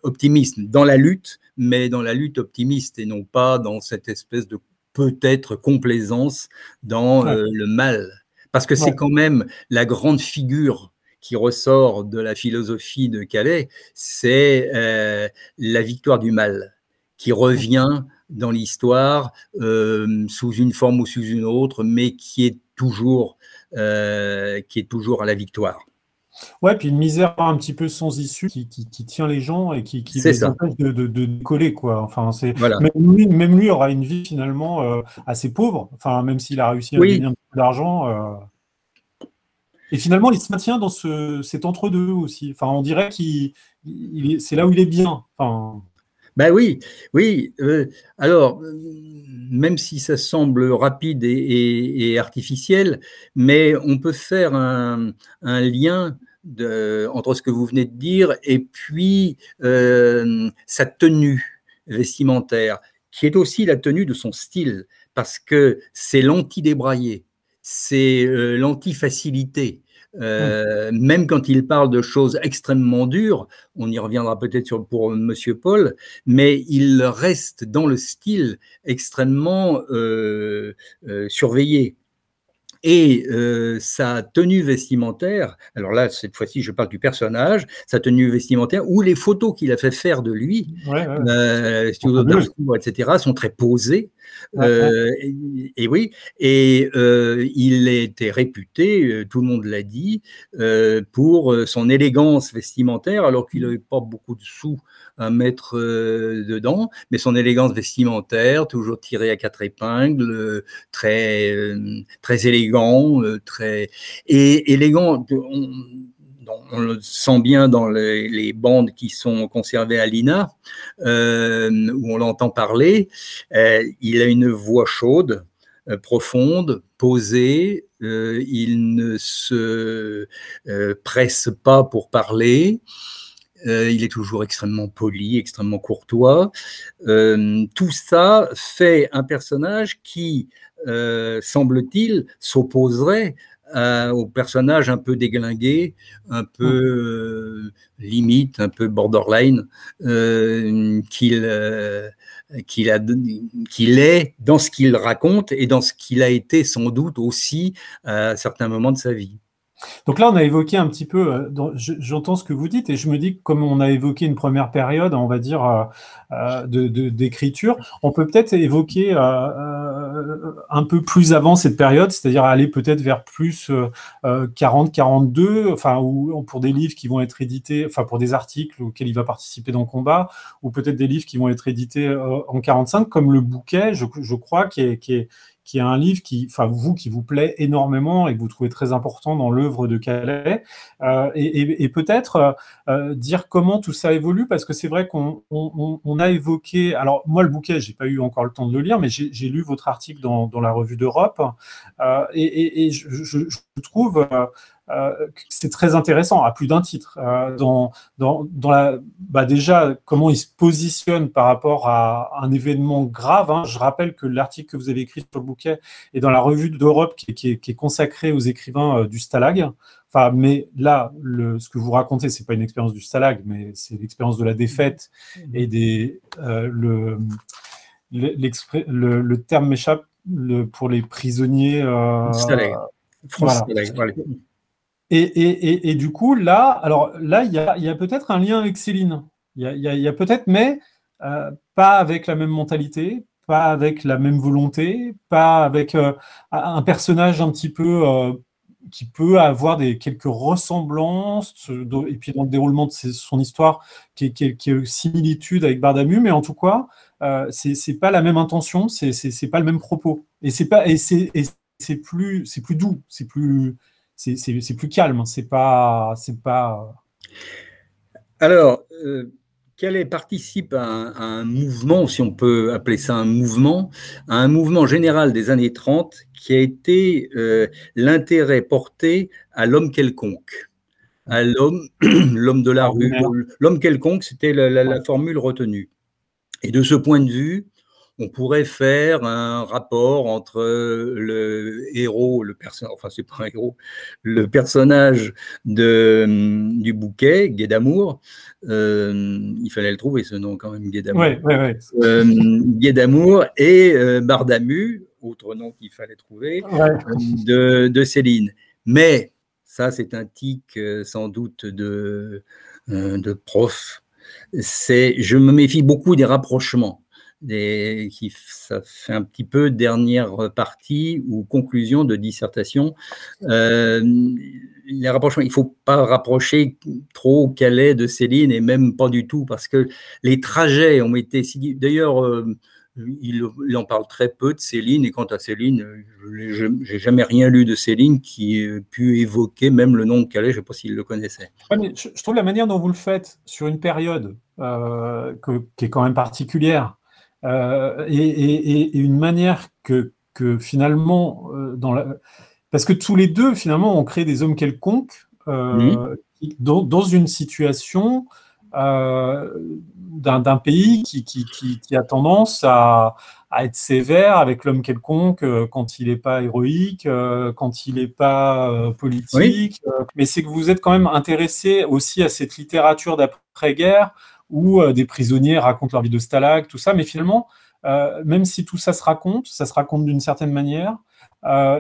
optimiste dans la lutte, mais dans la lutte optimiste et non pas dans cette espèce de peut-être complaisance dans le mal. Parce que c'est quand même la grande figure qui ressort de la philosophie de Calais, c'est la victoire du mal, qui revient dans l'histoire sous une forme ou sous une autre, mais qui est toujours à la victoire. Ouais, puis une misère un petit peu sans issue qui tient les gens et qui les empêche de coller, quoi. Enfin, voilà. Même lui aura une vie finalement assez pauvre, enfin, même s'il a réussi à gagner un peu d'argent. Et finalement, il se maintient dans cet entre-deux aussi. Enfin, on dirait c'est là où il est bien. Enfin... Ben oui. Alors, même si ça semble rapide et artificiel, mais on peut faire un lien entre ce que vous venez de dire et puis sa tenue vestimentaire, qui est aussi la tenue de son style, parce que c'est l'anti-débraillé, c'est l'anti-facilité. Même quand il parle de choses extrêmement dures, on y reviendra peut-être pour Monsieur Paul, mais il reste dans le style extrêmement surveillé. Et sa tenue vestimentaire, alors là, cette fois-ci, je parle du personnage, sa tenue vestimentaire, ou les photos qu'il a fait faire de lui, Studio d'Harcourt, etc., sont très posées. Et oui, et il était réputé, tout le monde l'a dit, pour son élégance vestimentaire, alors qu'il n'avait pas beaucoup de sous à mettre dedans, mais son élégance vestimentaire, toujours tirée à 4 épingles, très élégant, très élégant. On le sent bien dans les bandes qui sont conservées à l'INA, où on l'entend parler. Il a une voix chaude, profonde, posée. Il ne se presse pas pour parler. Il est toujours extrêmement poli, extrêmement courtois. Tout ça fait un personnage qui, semble-t-il, s'opposerait au personnage un peu déglingué, un peu limite, un peu borderline, qu'il est dans ce qu'il raconte et dans ce qu'il a été sans doute aussi à certains moments de sa vie. Donc là, on a évoqué un petit peu, j'entends ce que vous dites, et je me dis que comme on a évoqué une première période, on va dire, d'écriture, on peut peut-être évoquer un peu plus avant cette période, c'est-à-dire aller peut-être vers plus 40-42, enfin, ou pour des livres qui vont être édités, enfin, pour des articles auxquels il va participer dans Combat, ou peut-être des livres qui vont être édités en 45, comme Le Bouquet, je crois, qui est un livre qui vous plaît énormément et que vous trouvez très important dans l'œuvre de Calais, et peut-être dire comment tout ça évolue, parce que c'est vrai qu'on a évoqué, alors moi le Bouquet, j'ai pas eu encore le temps de le lire, mais j'ai lu votre article dans la Revue d'Europe, et je trouve c'est très intéressant, à plus d'un titre. Déjà, comment il se positionne par rapport à un événement grave, hein. Je rappelle que l'article que vous avez écrit sur le bouquet est dans la revue d'Europe qui est consacrée aux écrivains du Stalag. Enfin, mais là, ce que vous racontez, c'est pas une expérience du Stalag, mais c'est l'expérience de la défaite et le terme m'échappe pour les prisonniers. Stalag. Voilà. Stalag, voilà. Et du coup, là, il y a peut-être un lien avec Céline. Il y a peut-être, mais pas avec la même mentalité, pas avec la même volonté, pas avec un personnage un petit peu qui peut avoir quelques ressemblances, et puis dans le déroulement de son histoire, qui est similitude avec Bardamu, mais en tout cas, c'est pas la même intention, c'est pas le même propos. Et c'est plus doux, c'est plus calme, c'est pas. Alors, Calais participe à un mouvement, si on peut appeler ça un mouvement général des années 30 qui a été l'intérêt porté à l'homme quelconque, à l'homme de la rue, l'homme quelconque, c'était la formule retenue. Et de ce point de vue, on pourrait faire un rapport entre le héros, enfin c'est pas un héros, le personnage du bouquet, Guet d'Amour, il fallait le trouver ce nom quand même, Guet d'Amour. Guet d'Amour et Bardamu, autre nom qu'il fallait trouver, de Céline. Mais ça c'est un tic sans doute de prof. Je me méfie beaucoup des rapprochements. Ça fait un petit peu dernière partie ou conclusion de dissertation. Les rapprochements, il ne faut pas rapprocher trop Calais de Céline, et même pas du tout, parce que les trajets ont été... D'ailleurs, il en parle très peu de Céline, et quant à Céline, je n'ai jamais rien lu de Céline qui ait pu évoquer même le nom de Calais, je ne sais pas s'il le connaissait. Ouais, mais je trouve la manière dont vous le faites sur une période qui est quand même particulière, et une manière que finalement, parce que tous les deux, finalement, ont créé des hommes quelconques dans une situation d'un pays qui a tendance à être sévère avec l'homme quelconque quand il n'est pas héroïque, quand il n'est pas politique. Oui. Mais c'est que vous êtes quand même intéressé aussi à cette littérature d'après-guerre où des prisonniers racontent leur vie de stalag, tout ça. Mais finalement, même si tout ça se raconte d'une certaine manière,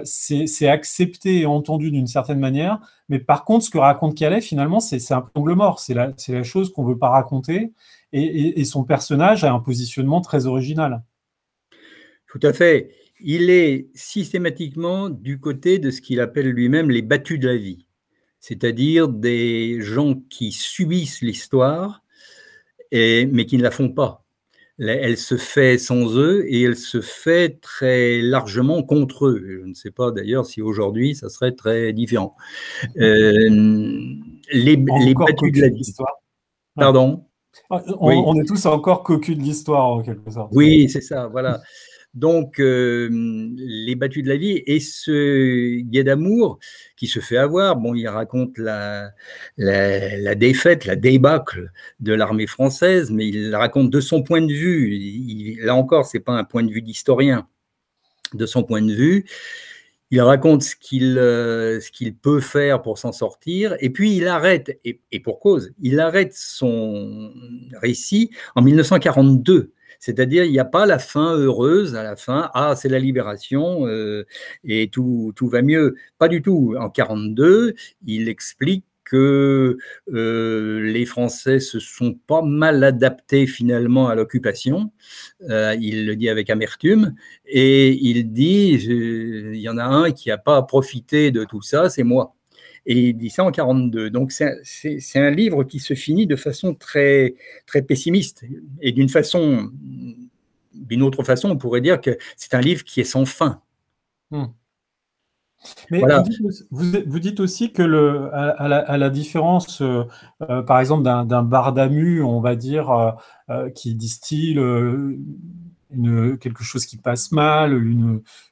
c'est accepté et entendu d'une certaine manière. Mais par contre, ce que raconte Calais, finalement, c'est un angle mort. C'est la chose qu'on ne veut pas raconter. Et son personnage a un positionnement très original. Tout à fait. Il est systématiquement du côté de ce qu'il appelle lui-même les battus de la vie, c'est-à-dire des gens qui subissent l'histoire, mais qui ne la font pas. Elle se fait sans eux et elle se fait très largement contre eux. Je ne sais pas d'ailleurs si aujourd'hui ça serait très différent. Les battus de la vie. Pardon ? On est tous encore cocus de l'histoire, en quelque sorte. Oui, c'est ça, voilà. Donc, les battus de la vie et ce Guet d'Amour qui se fait avoir, bon, il raconte la défaite, la débâcle de l'armée française, mais il la raconte de son point de vue. Là encore, c'est pas un point de vue d'historien. De son point de vue, il raconte ce qu'il peut faire pour s'en sortir, et puis il arrête, et pour cause, il arrête son récit en 1942. C'est-à-dire, il n'y a pas la fin heureuse à la fin, c'est la libération et tout va mieux. Pas du tout. En 1942, il explique que les Français se sont pas mal adaptés finalement à l'occupation. Il le dit avec amertume et il dit il y en a un qui n'a pas profité de tout ça, c'est moi. Et il dit ça en 1942. Donc c'est un livre qui se finit de façon très, très pessimiste. Et d'une autre façon, on pourrait dire que c'est un livre qui est sans fin. Mais voilà. Vous dites aussi que à la différence, par exemple, d'un Bardamu, on va dire, qui distille quelque chose qui passe mal,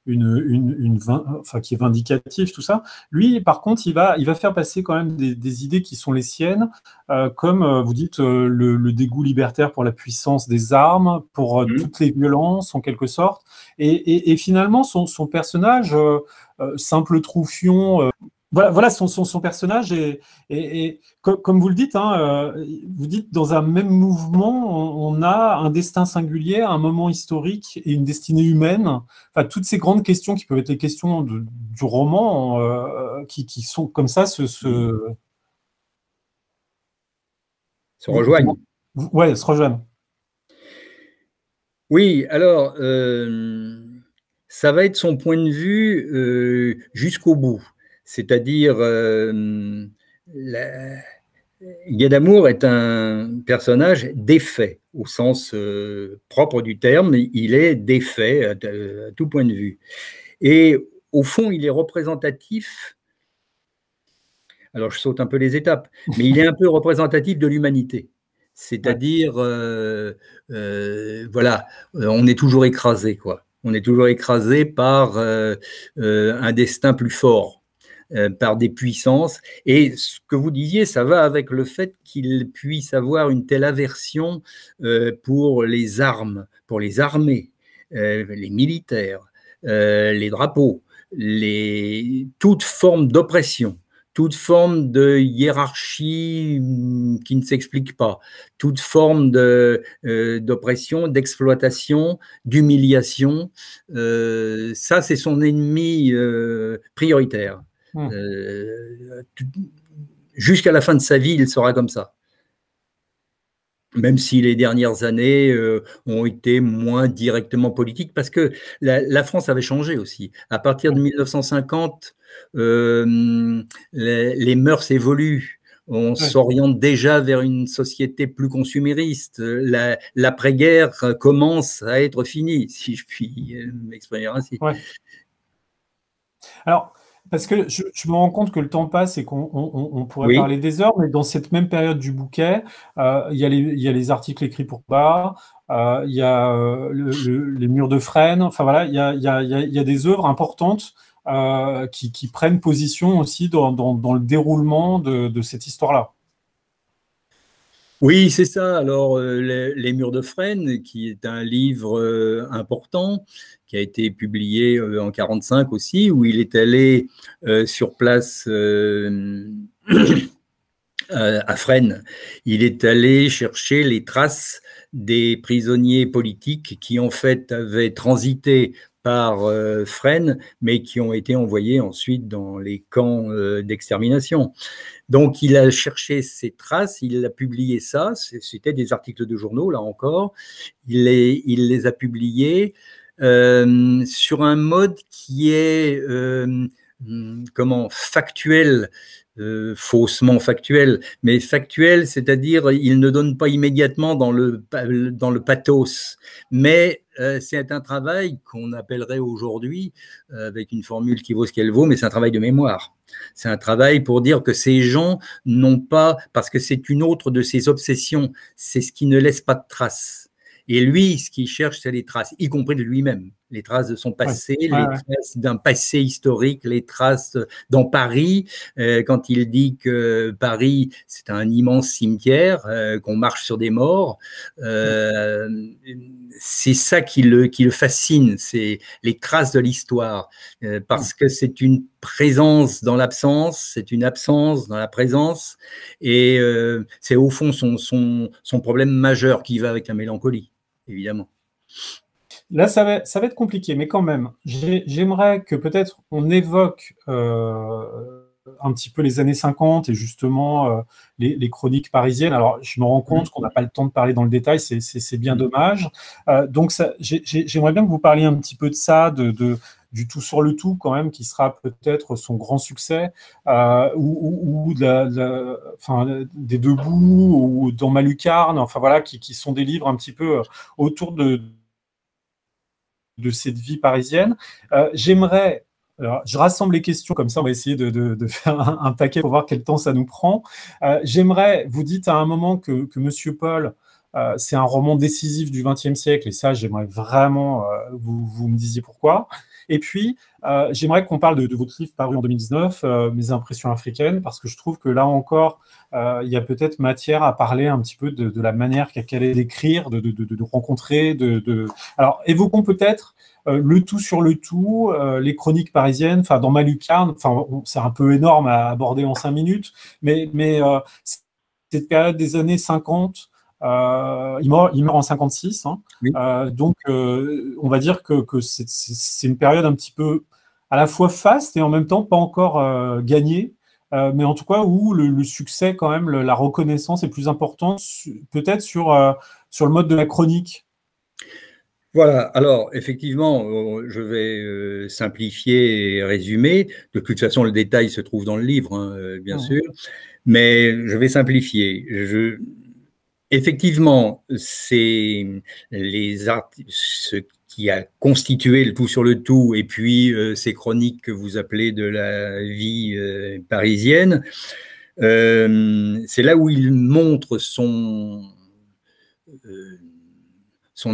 enfin, qui est vindicatif, tout ça. Lui, par contre, il va faire passer quand même des idées qui sont les siennes, comme vous dites, le dégoût libertaire pour la puissance des armes, pour toutes les violences, en quelque sorte. Et finalement, son personnage, simple troufion, voilà son personnage et comme vous le dites, hein, vous dites dans un même mouvement, on a un destin singulier, un moment historique et une destinée humaine. Enfin, toutes ces grandes questions qui peuvent être les questions du roman, qui sont comme ça, se rejoignent. Ouais, se rejoignent. Oui, alors, ça va être son point de vue jusqu'au bout. C'est-à-dire, Guy-d'Amour est un personnage défait, au sens propre du terme. Il est défait à tout point de vue. Et au fond, il est représentatif, alors je saute un peu les étapes, mais il est un peu représentatif de l'humanité. C'est-à-dire, voilà, on est toujours écrasé, quoi. On est toujours écrasé par un destin plus fort, par des puissances. Et ce que vous disiez, ça va avec le fait qu'il puisse avoir une telle aversion pour les armes, pour les armées, les militaires, les drapeaux, toute forme d'oppression, toute forme de hiérarchie qui ne s'explique pas, toute forme d'oppression, d'exploitation, d'humiliation, ça c'est son ennemi prioritaire. Jusqu'à la fin de sa vie, il sera comme ça. Même si les dernières années ont été moins directement politiques, parce que la France avait changé aussi. À partir de 1950, les mœurs évoluent. On s'oriente déjà vers une société plus consumériste. L'après-guerre commence à être finie, si je puis m'exprimer ainsi. Ouais. Alors, parce que je me rends compte que le temps passe et qu'on pourrait parler des heures, mais dans cette même période du bouquet, il y a les articles écrits pour bas, il y a les murs de Fresnes, enfin voilà, il y a des œuvres importantes qui prennent position aussi dans le déroulement de cette histoire-là. Oui, c'est ça. Alors, les Murs de Fresnes, qui est un livre important, qui a été publié en 1945 aussi, où il est allé sur place à Fresnes. Il est allé chercher les traces des prisonniers politiques qui, en fait, avaient transité par Fresnes, mais qui ont été envoyés ensuite dans les camps d'extermination. Donc, il a cherché ces traces, il a publié ça, c'était des articles de journaux, là encore, il les a publiés sur un mode qui est, factuel, faussement factuel, mais factuel, c'est-à-dire il ne donne pas immédiatement dans le pathos, mais c'est un travail qu'on appellerait aujourd'hui, avec une formule qui vaut ce qu'elle vaut, mais c'est un travail de mémoire. C'est un travail pour dire que ces gens n'ont pas, parce que c'est une autre de ses obsessions, c'est ce qui ne laisse pas de traces. Et lui, ce qu'il cherche, c'est les traces, y compris de lui-même, les traces de son passé, les traces d'un passé historique, les traces dans Paris, quand il dit que Paris, c'est un immense cimetière, qu'on marche sur des morts, c'est ça qui le fascine, c'est les traces de l'histoire, parce que c'est une présence dans l'absence, c'est une absence dans la présence, et c'est au fond son problème majeur qui va avec la mélancolie, évidemment. Là, ça va être compliqué, mais quand même, j'aimerais que peut-être on évoque un petit peu les années 50 et justement les chroniques parisiennes. Alors, je me rends compte qu'on n'a pas le temps de parler dans le détail, c'est bien dommage. Donc, j'aimerais bien que vous parliez un petit peu de ça, du tout sur le tout quand même, qui sera peut-être son grand succès, ou des Deux bouts, ou dans Malucarne, enfin voilà, qui sont des livres un petit peu autour de cette vie parisienne. J'aimerais, alors, je rassemble les questions, comme ça on va essayer de faire un paquet pour voir quel temps ça nous prend. J'aimerais, vous dites à un moment que Monsieur Paul c'est un roman décisif du XXe siècle, et ça, j'aimerais vraiment vous me disiez pourquoi. Et puis, j'aimerais qu'on parle de votre livre paru en 2019, Mes impressions africaines, parce que je trouve que là encore, il y a peut-être matière à parler un petit peu de la manière qu'a qu'elle est d'écrire, de rencontrer. Alors, évoquons peut-être le tout sur le tout, les chroniques parisiennes, enfin, dans ma lucarne, enfin, c'est un peu énorme à aborder en 5 minutes, mais cette période des années 50, il meurt en 56, hein, Oui. donc on va dire que c'est une période un petit peu à la fois faste et en même temps pas encore gagnée, mais en tout cas où le succès, quand même, la reconnaissance est plus importante, peut-être sur le mode de la chronique. Voilà, alors effectivement, je vais simplifier et résumer. De toute façon, le détail se trouve dans le livre, hein, bien sûr, mais je vais simplifier. Effectivement, c'est ce qui a constitué le tout sur le tout, et puis ces chroniques que vous appelez de la vie parisienne, c'est là où il montre son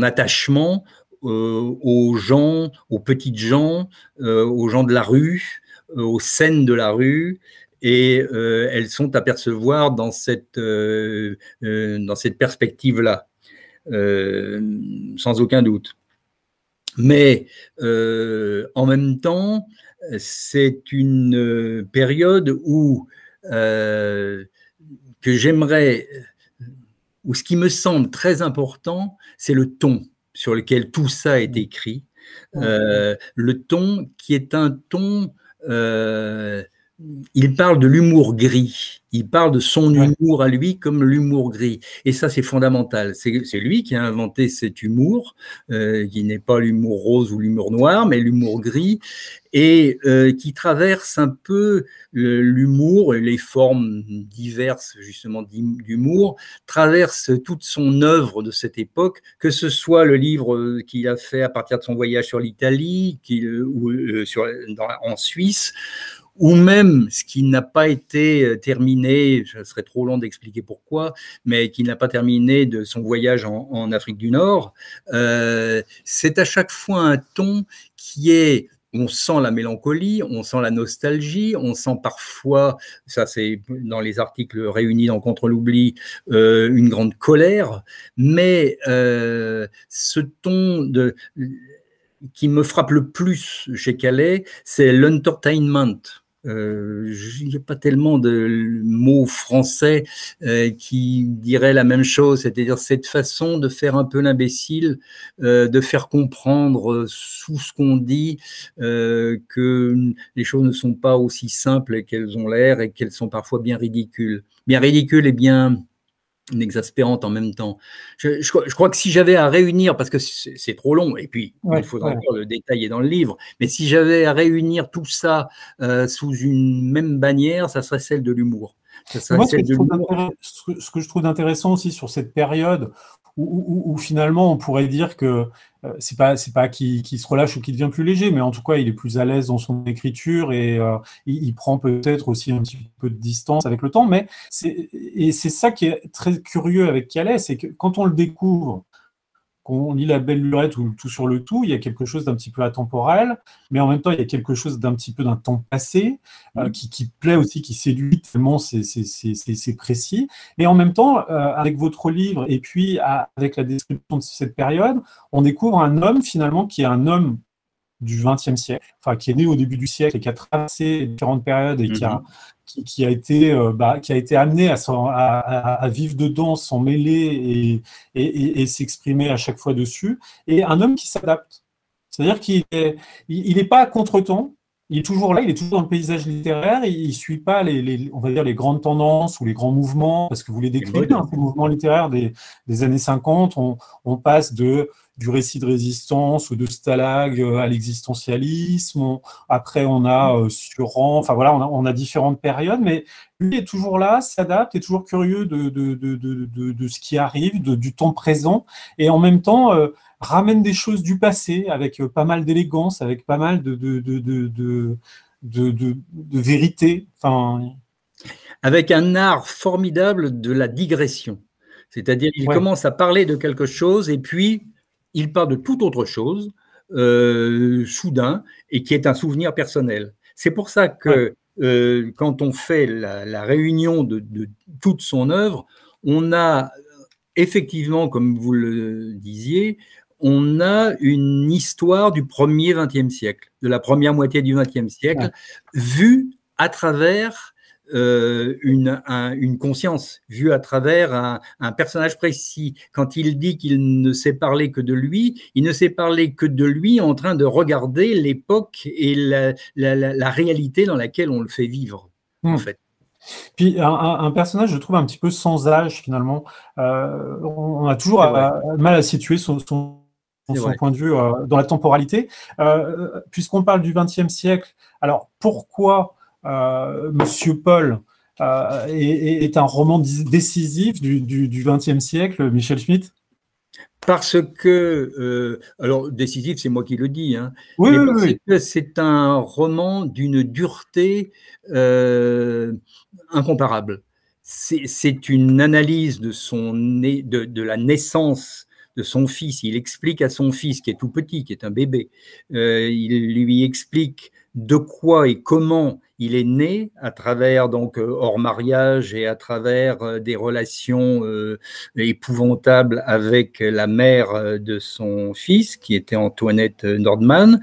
attachement aux gens, aux petites gens, aux gens de la rue, aux scènes de la rue, et elles sont à percevoir dans cette perspective-là, sans aucun doute. Mais en même temps, c'est une période où que j'aimerais, où ce qui me semble très important, c'est le ton sur lequel tout ça est écrit. Le ton qui est un ton, il parle de l'humour gris, il parle de son humour à lui comme l'humour gris. Et ça, c'est fondamental. C'est lui qui a inventé cet humour, qui n'est pas l'humour rose ou l'humour noir, mais l'humour gris, et qui traverse un peu l'humour et les formes diverses justement d'humour, traverse toute son œuvre de cette époque, que ce soit le livre qu'il a fait à partir de son voyage sur l'Italie, en Suisse, ou même ce qui n'a pas été terminé, ce serait trop long d'expliquer pourquoi, mais qui n'a pas terminé de son voyage en Afrique du Nord. C'est à chaque fois un ton qui est... On sent la mélancolie, on sent la nostalgie, on sent parfois, ça c'est dans les articles réunis dans Contre l'oubli, une grande colère, mais ce ton qui me frappe le plus chez Calais, c'est l'entertainment. Il n'y a pas tellement de mots français qui diraient la même chose, c'est-à-dire cette façon de faire un peu l'imbécile, de faire comprendre sous ce qu'on dit que les choses ne sont pas aussi simples qu'elles ont l'air et qu'elles sont parfois bien ridicules et bien exaspérantes en même temps. Je crois que si j'avais à réunir, parce que c'est trop long, et puis il faudra encore le détailler dans le livre, mais si j'avais à réunir tout ça sous une même bannière, ça serait celle de l'humour. Moi, ce que je trouve intéressant aussi sur cette période où finalement on pourrait dire que c'est pas qu'il se relâche ou qu'il devient plus léger, mais en tout cas il est plus à l'aise dans son écriture et il prend peut-être aussi un petit peu de distance avec le temps. Mais c'est ça qui est très curieux avec Calais, c'est que quand on le découvre, qu'on lit La Belle Lurette ou Tout sur le tout, il y a quelque chose d'un petit peu atemporel, mais en même temps, il y a quelque chose d'un petit peu d'un temps passé, qui plaît aussi, qui séduit tellement c'est précis. Et en même temps, avec votre livre et puis avec la description de cette période, on découvre un homme finalement qui est un homme du XXe siècle, enfin qui est né au début du siècle et qui a traversé différentes périodes et qui a été amené à vivre dedans, s'en mêler et s'exprimer à chaque fois dessus, et un homme qui s'adapte. C'est-à-dire qu'il est pas à contre-temps, il est toujours là, il est toujours dans le paysage littéraire, il ne suit pas on va dire les grandes tendances ou les grands mouvements, parce que vous les décrivez, ces mouvements littéraires des années 50, on passe du récit de résistance ou de Stalag à l'existentialisme. Après, on a Suran. Enfin voilà, on a différentes périodes, mais lui est toujours là, s'adapte, est toujours curieux de ce qui arrive, du temps présent, et en même temps ramène des choses du passé avec pas mal d'élégance, avec pas mal de vérité. Enfin, avec un art formidable de la digression. C'est-à-dire, il Ouais. commence à parler de quelque chose et puis il parle de toute autre chose, soudain, et qui est un souvenir personnel. C'est pour ça Ouais. que quand on fait la réunion de toute son œuvre, on a effectivement, comme vous le disiez, on a une histoire du premier XXe siècle, de la première moitié du XXe siècle, Ouais. vue à travers une conscience, vue à travers un personnage précis. Quand il dit qu'il ne sait parler que de lui, il ne sait parler que de lui en train de regarder l'époque et la réalité dans laquelle on le fait vivre, en Hmm. fait. Puis un personnage, je trouve, un petit peu sans âge, finalement. On a toujours C'est vrai, mal à situer c'est son vrai. point de vue dans la temporalité. Puisqu'on parle du XXe siècle, alors pourquoi Monsieur Paul est un roman décisif du XXe siècle, Michel Schmitt? Parce que, alors décisif, c'est moi qui le dis, hein, Oui, mais oui, parce oui. que c'est un roman d'une dureté incomparable. C'est une analyse de la naissance de son fils. Il explique à son fils, qui est tout petit, qui est un bébé, il lui explique de quoi et comment il est né à travers donc hors mariage et à travers des relations épouvantable avec la mère de son fils, qui était Antoinette Nordman,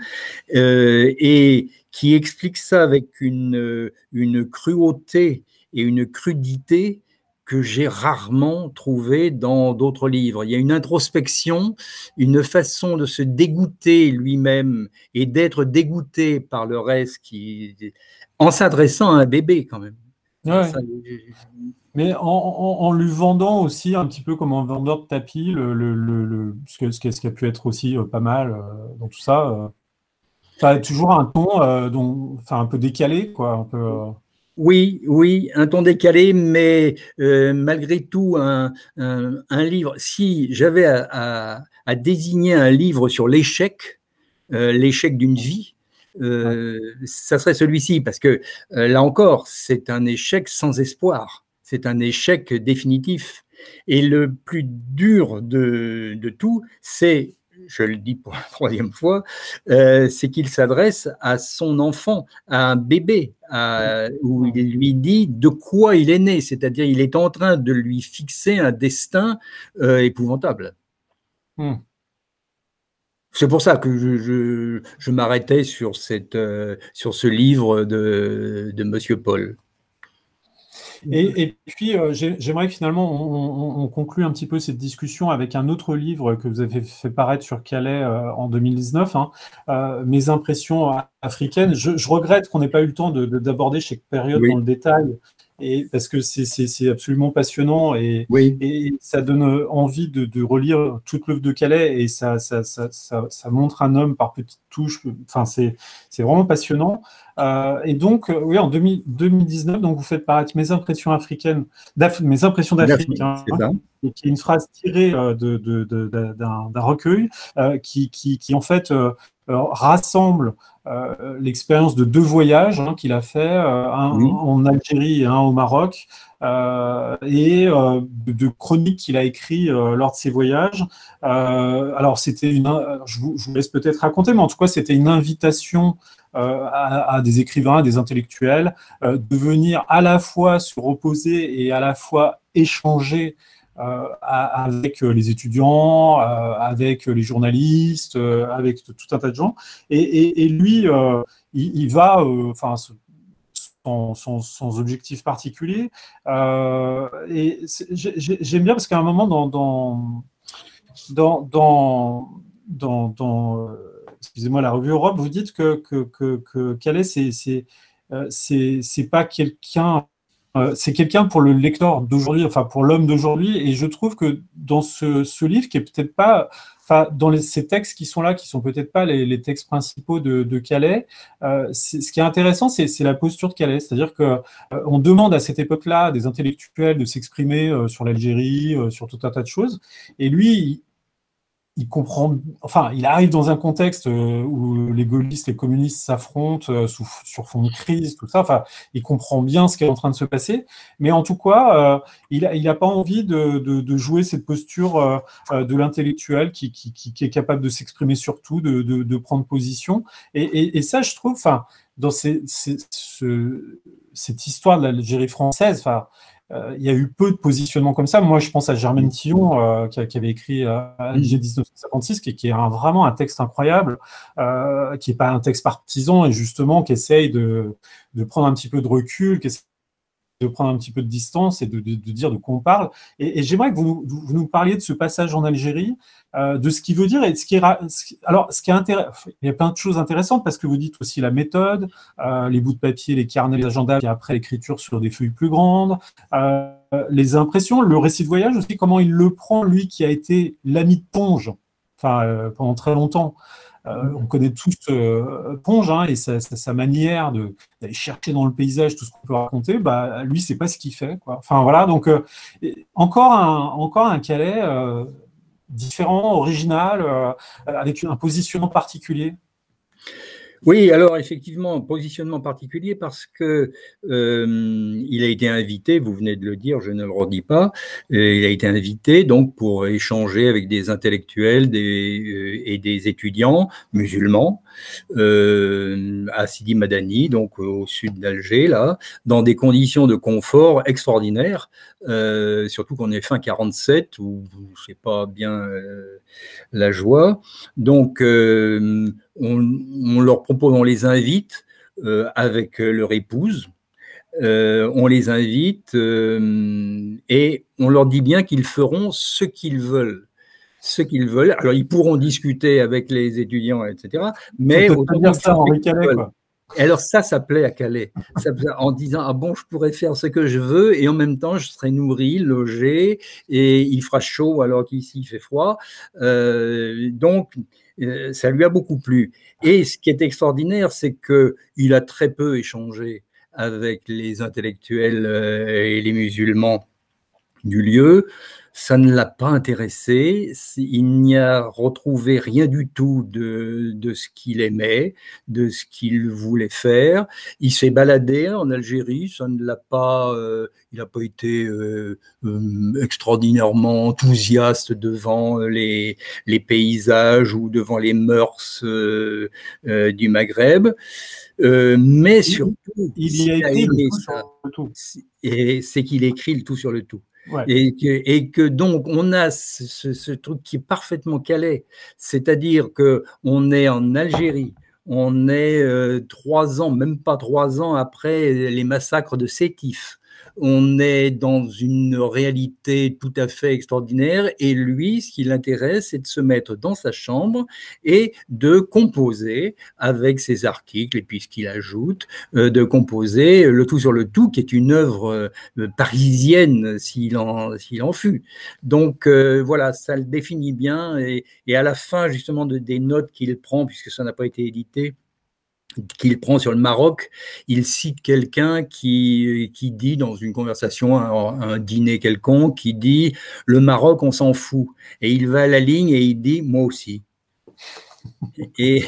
et qui explique ça avec une cruauté et une crudité que j'ai rarement trouvé dans d'autres livres. Il y a une introspection, une façon de se dégoûter lui-même et d'être dégoûté par le reste en s'adressant à un bébé quand même. Ouais. Ça, Mais en lui vendant aussi un petit peu comme un vendeur de tapis, ce qui a pu être aussi pas mal dans tout ça. Ça a toujours un ton enfin, un peu décalé, quoi. Un peu, Oui, oui, un ton décalé, mais malgré tout, un livre. Si j'avais à désigner un livre sur l'échec d'une vie, ouais. ça serait celui-ci, parce que là encore, c'est un échec sans espoir, c'est un échec définitif. Et le plus dur de tout, c'est, je le dis pour la troisième fois, c'est qu'il s'adresse à son enfant, à un bébé, où Hmm. il lui dit de quoi il est né, c'est-à-dire il est en train de lui fixer un destin épouvantable. Hmm. C'est pour ça que je m'arrêtais sur, sur ce livre de Monsieur Paul. Et puis, j'aimerais que finalement, on conclue un petit peu cette discussion avec un autre livre que vous avez fait paraître sur Calais en 2019, hein, Mes impressions africaines. Je regrette qu'on n'ait pas eu le temps d'aborder chaque période dans Oui, le détail, parce que c'est absolument passionnant oui, et ça donne envie de relire toute l'œuvre de Calais et ça montre un homme par petites touches. Enfin, c'est vraiment passionnant. Et donc, oui, en 2019, donc vous faites paraître Mes impressions africaines, Mes impressions d'Afrique, hein, c'est ça. et qui est une phrase tirée d'un recueil qui, en fait rassemble l'expérience de deux voyages qu'il a fait, un Oui, en Algérie et un au Maroc, et de chroniques qu'il a écrit lors de ces voyages. Alors, je vous laisse peut-être raconter, mais en tout cas, c'était une invitation à des écrivains, à des intellectuels, de venir à la fois se reposer et à la fois échanger avec les étudiants, avec les journalistes, avec tout un tas de gens. Et lui, il va, enfin, sans objectif particulier. Et j'aime bien parce qu'à un moment dans, dans, excusez-moi, la revue Europe, vous dites que Calais, c'est pas quelqu'un, c'est quelqu'un pour le lecteur d'aujourd'hui, enfin pour l'homme d'aujourd'hui. Et je trouve que dans ce livre, qui est peut-être pas, enfin dans ces textes qui sont là, qui sont peut-être pas les textes principaux de Calais, ce qui est intéressant, c'est la posture de Calais. C'est-à-dire que on demande à cette époque-là à des intellectuels de s'exprimer sur l'Algérie, sur tout un tas de choses. Et lui, il comprend, enfin, il arrive dans un contexte où les gaullistes, les communistes s'affrontent sur fond de crise, tout ça. Enfin, il comprend bien ce qui est en train de se passer, mais en tout cas, il a pas envie de jouer cette posture de l'intellectuel qui est capable de s'exprimer sur tout, de prendre position. Et ça, je trouve, enfin, dans cette histoire de l'Algérie française, enfin, il y a eu peu de positionnements comme ça. Moi, je pense à Germaine Tillon, qui avait écrit Alger 1956, qui est vraiment un texte incroyable, qui n'est pas un texte partisan, et justement qui essaye de prendre un petit peu de recul, qui essaye de prendre un petit peu de distance et de dire de quoi on parle. Et j'aimerais que vous nous parliez de ce passage en Algérie, de ce qu'il veut dire et de ce qui est. Alors, ce qui est intéressant, il y a plein de choses intéressantes parce que vous dites aussi la méthode, les bouts de papier, les carnets, les agendas, et après l'écriture sur des feuilles plus grandes, les impressions, le récit de voyage aussi, comment il le prend, lui qui a été l'ami de Ponge, enfin, pendant très longtemps. On connaît tous Ponge et sa manière d'aller chercher dans le paysage tout ce qu'on peut raconter. Bah, lui, c'est pas ce qu'il fait, quoi. Enfin voilà, donc encore un Calais différent, original, avec un positionnement particulier. Oui, alors effectivement, un positionnement particulier parce que il a été invité, vous venez de le dire, je ne le redis pas, il a été invité donc pour échanger avec des intellectuels et des étudiants musulmans à Sidi Madani, donc au sud d'Alger, là, dans des conditions de confort extraordinaires, surtout qu'on est fin 47 où c'est pas bien la joie. Donc on leur propose, on les invite avec leur épouse, on les invite et on leur dit bien qu'ils feront ce qu'ils veulent. Ce qu'ils veulent. Alors, ils pourront discuter avec les étudiants, etc. Mais autant dire ça, Henri Calais, quoi. Et alors ça plaît à Calais, en disant ah bon, je pourrais faire ce que je veux et en même temps je serai nourri, logé et il fera chaud alors qu'ici il fait froid. Donc ça lui a beaucoup plu. Et ce qui est extraordinaire, c'est que il a très peu échangé avec les intellectuels et les musulmans du lieu. Ça ne l'a pas intéressé, il n'y a retrouvé rien du tout de ce qu'il aimait, de ce qu'il voulait faire. Il s'est baladé en Algérie, ça ne l'a pas, il n'a pas été extraordinairement enthousiaste devant les paysages ou devant les mœurs du Maghreb. Mais surtout, il y a été le tout ça, sur le tout. Et c'est qu'il écrit le tout sur le tout. Ouais. Et que donc on a ce truc qui est parfaitement calé, c'est-à-dire que on est en Algérie, on est 3 ans, même pas 3 ans après les massacres de Sétif. On est dans une réalité tout à fait extraordinaire et lui, ce qui l'intéresse, c'est de se mettre dans sa chambre et de composer avec ses articles et puis ce qu'il ajoute, de composer le tout sur le tout, qui est une œuvre parisienne s'il en fut. Donc voilà, ça le définit bien et à la fin justement des notes qu'il prend, puisque ça n'a pas été édité, qu'il prend sur le Maroc, il cite quelqu'un qui dit dans une conversation, un dîner quelconque, qui dit « le Maroc, on s'en fout ». Et il va à la ligne et il dit « moi aussi ». Et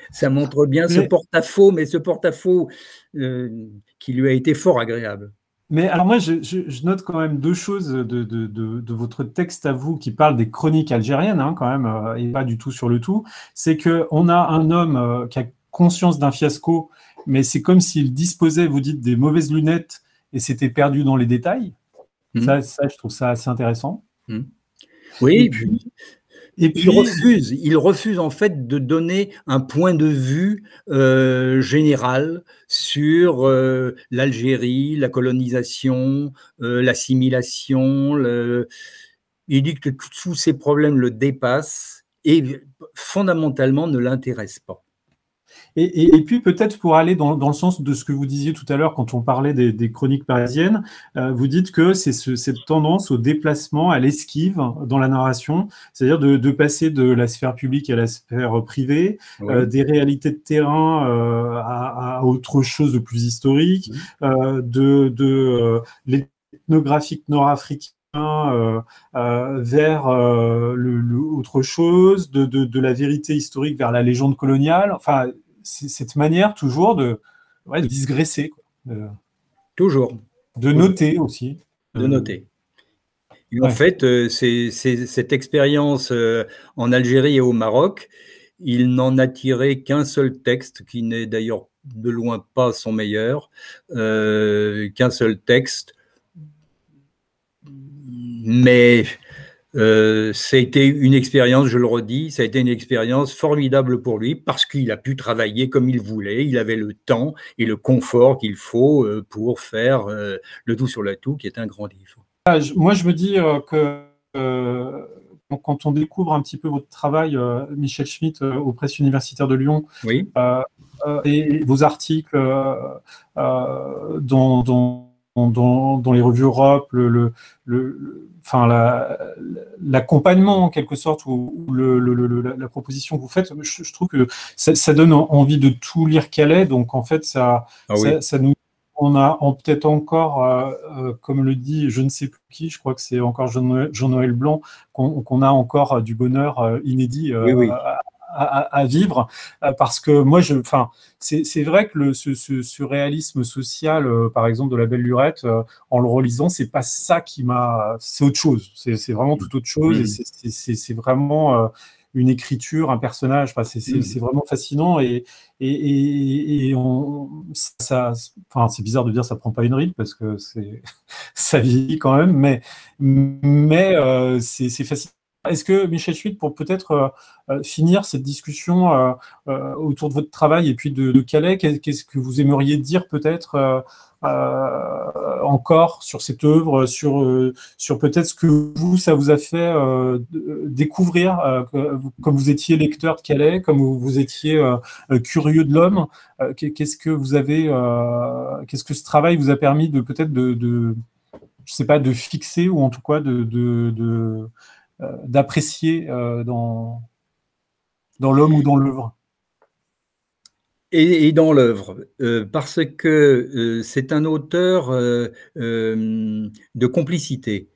ça montre bien ce porte-à-faux, mais ce porte-à-faux qui lui a été fort agréable. Mais alors moi, je note quand même deux choses de votre texte à vous qui parle des chroniques algériennes, quand même, et pas du tout sur le tout. C'est qu'on a un homme qui a conscience d'un fiasco, mais c'est comme s'il disposait, vous dites, des mauvaises lunettes et s'était perdu dans les détails. Ça, je trouve ça assez intéressant. Oui, et puis il refuse en fait de donner un point de vue général sur l'Algérie, la colonisation, l'assimilation. Il dit que tous ces problèmes le dépassent et fondamentalement ne l'intéressent pas. Et puis peut-être pour aller dans le sens de ce que vous disiez tout à l'heure quand on parlait des chroniques parisiennes, vous dites que c'est cette tendance au déplacement, à l'esquive dans la narration, c'est-à-dire de passer de la sphère publique à la sphère privée, oui. Des réalités de terrain à autre chose de plus historique, de l'ethnographique nord-africaine vers autre chose, de la vérité historique vers la légende coloniale. Enfin, c'est cette manière toujours de digresser, quoi, Toujours. de Toujours. noter aussi. De noter. Et en Ouais. fait, cette expérience en Algérie et au Maroc, il n'en a tiré qu'un seul texte, qui n'est d'ailleurs de loin pas son meilleur, qu'un seul texte. Mais ça a été une expérience, je le redis, ça a été une expérience formidable pour lui parce qu'il a pu travailler comme il voulait, il avait le temps et le confort qu'il faut pour faire Le Tout sur le Tout, qui est un grand livre. Moi, je me dis que quand on découvre un petit peu votre travail, Michel Schmitt, aux presses universitaires de Lyon, oui. Et vos articles dans les revues Europe, l'accompagnement en quelque sorte, ou la proposition que vous faites, je trouve que ça donne envie de tout lire Calais. Donc en fait, ça nous, on a peut-être encore, comme le dit je ne sais plus qui, je crois que c'est encore Jean-Noël Blanc, qu'on a encore du bonheur inédit à vivre, parce que moi, c'est vrai que ce réalisme social, par exemple, de la Belle Lurette, en le relisant, c'est pas ça qui m'a. C'est autre chose. C'est vraiment tout autre chose, et c'est vraiment une écriture, un personnage. Enfin, c'est vraiment fascinant, et c'est bizarre de dire ça prend pas une ride parce que ça vieillit quand même, mais c'est fascinant. Est-ce que, Michel Schmitt, pour peut-être finir cette discussion autour de votre travail et puis de Calais, qu'est-ce que vous aimeriez dire peut-être encore sur cette œuvre, sur peut-être ce que ça vous a fait découvrir, comme vous étiez lecteur de Calais, comme vous étiez curieux de l'homme, qu'est-ce que vous avez, qu'est-ce que ce travail vous a permis de peut-être je sais pas, de fixer, ou en tout cas d'apprécier dans l'homme ou dans l'œuvre? Et dans l'œuvre, parce que c'est un auteur de complicité.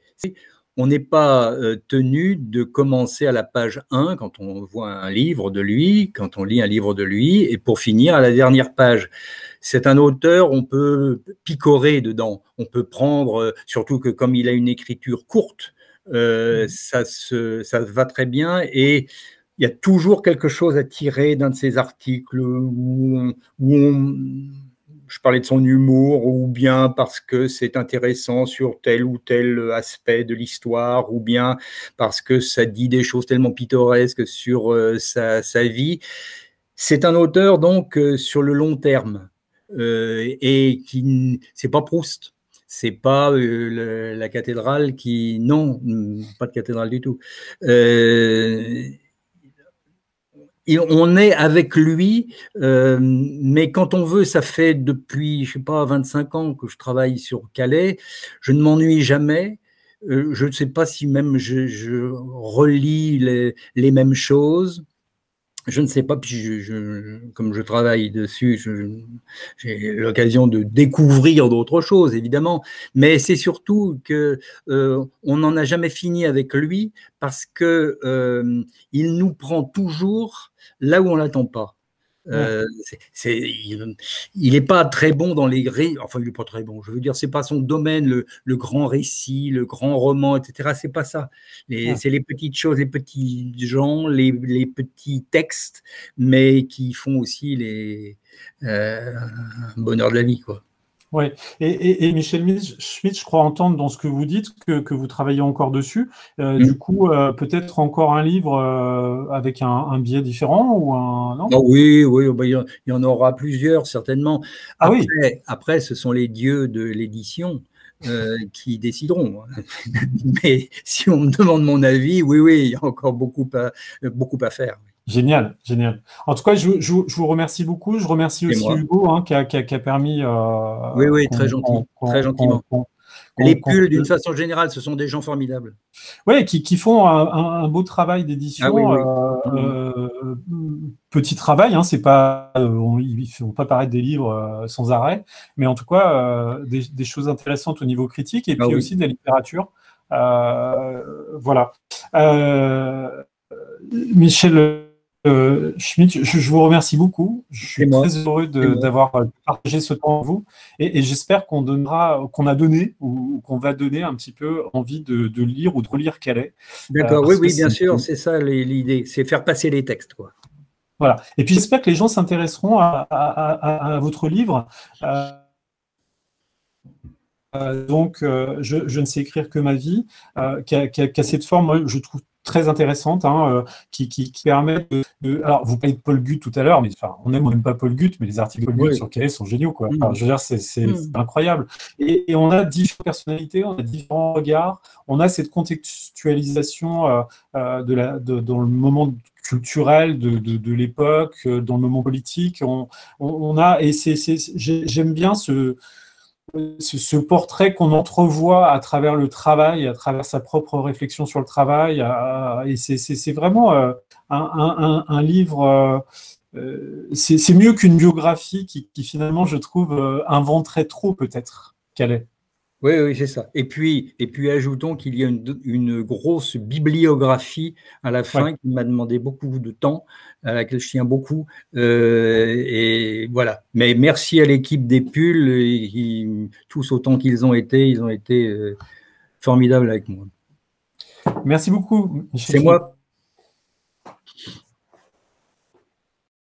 On n'est pas tenu de commencer à la page 1 quand on voit un livre de lui, quand on lit un livre de lui, et pour finir à la dernière page. C'est un auteur, on peut picorer dedans, on peut prendre, surtout que comme il a une écriture courte, ça va très bien, et il y a toujours quelque chose à tirer d'un de ces articles où je parlais de son humour, ou bien parce que c'est intéressant sur tel ou tel aspect de l'histoire, ou bien parce que ça dit des choses tellement pittoresques sur sa vie. C'est un auteur donc sur le long terme, et qui c'est pas Proust. C'est pas la cathédrale qui... Non, pas de cathédrale du tout. On est avec lui, mais quand on veut, ça fait depuis, je sais pas, 25 ans que je travaille sur Calais, je ne m'ennuie jamais. Je ne sais pas si même je relis les mêmes choses. Je ne sais pas, puis comme je travaille dessus, j'ai l'occasion de découvrir d'autres choses, évidemment, mais c'est surtout que on n'en a jamais fini avec lui, parce que il nous prend toujours là où on l'attend pas. Il n'est pas très bon dans les enfin il n'est pas très bon, je veux dire, c'est pas son domaine, le grand récit, le grand roman, etc. C'est pas ça. C'est les petites choses, les petits gens, les petits textes, mais qui font aussi bonheur de la vie, quoi. Oui, et Michel Schmitt, je crois entendre dans ce que vous dites que vous travaillez encore dessus. Du coup, peut-être encore un livre avec un biais différent, ou un... Non ? Oh oui, il y en aura plusieurs, certainement. Après, ce sont les dieux de l'édition qui décideront. Mais si on me demande mon avis, oui, il y a encore beaucoup à faire. Génial, génial. En tout cas, je vous remercie beaucoup. Je remercie aussi Hugo, qui a permis... oui, très gentil, très gentiment. Les pulls, d'une façon générale, ce sont des gens formidables. Oui, qui font un beau travail d'édition. Petit travail, c'est pas, ils ne font pas paraître des livres sans arrêt, mais en tout cas, des choses intéressantes au niveau critique, et puis aussi de la littérature. Voilà. Michel Schmitt, je vous remercie beaucoup. Je suis très heureux d'avoir partagé ce temps avec vous et j'espère qu'on a donné ou qu'on va donner un petit peu envie de lire ou de relire Calais. D'accord, oui, bien sûr, c'est ça l'idée, c'est faire passer les textes, quoi. Voilà. Et puis j'espère que les gens s'intéresseront à votre livre. Donc, je ne sais écrire que ma vie, qui a cette forme, moi, je trouve très intéressante, hein, qui permet alors, vous parlez de Paul Gut tout à l'heure, mais enfin, on n'aime pas Paul Gut, mais les articles de Paul Gut sur Calais sont géniaux, quoi. Enfin, je veux dire, c'est incroyable. Et on a différentes personnalités, on a différents regards, on a cette contextualisation dans le moment culturel de l'époque, dans le moment politique. On a, et j'aime bien ce portrait qu'on entrevoit à travers le travail, à travers sa propre réflexion sur le travail. Et c'est vraiment un livre, c'est mieux qu'une biographie qui finalement, je trouve, inventerait trop peut-être qu'elle est. Oui, c'est ça. Et puis ajoutons qu'il y a une grosse bibliographie à la fin qui m'a demandé beaucoup de temps, à laquelle je tiens beaucoup. Et voilà. Mais merci à l'équipe des Pulls, tous autant qu'ils ont été, formidables avec moi. Merci beaucoup, Michel. C'est moi.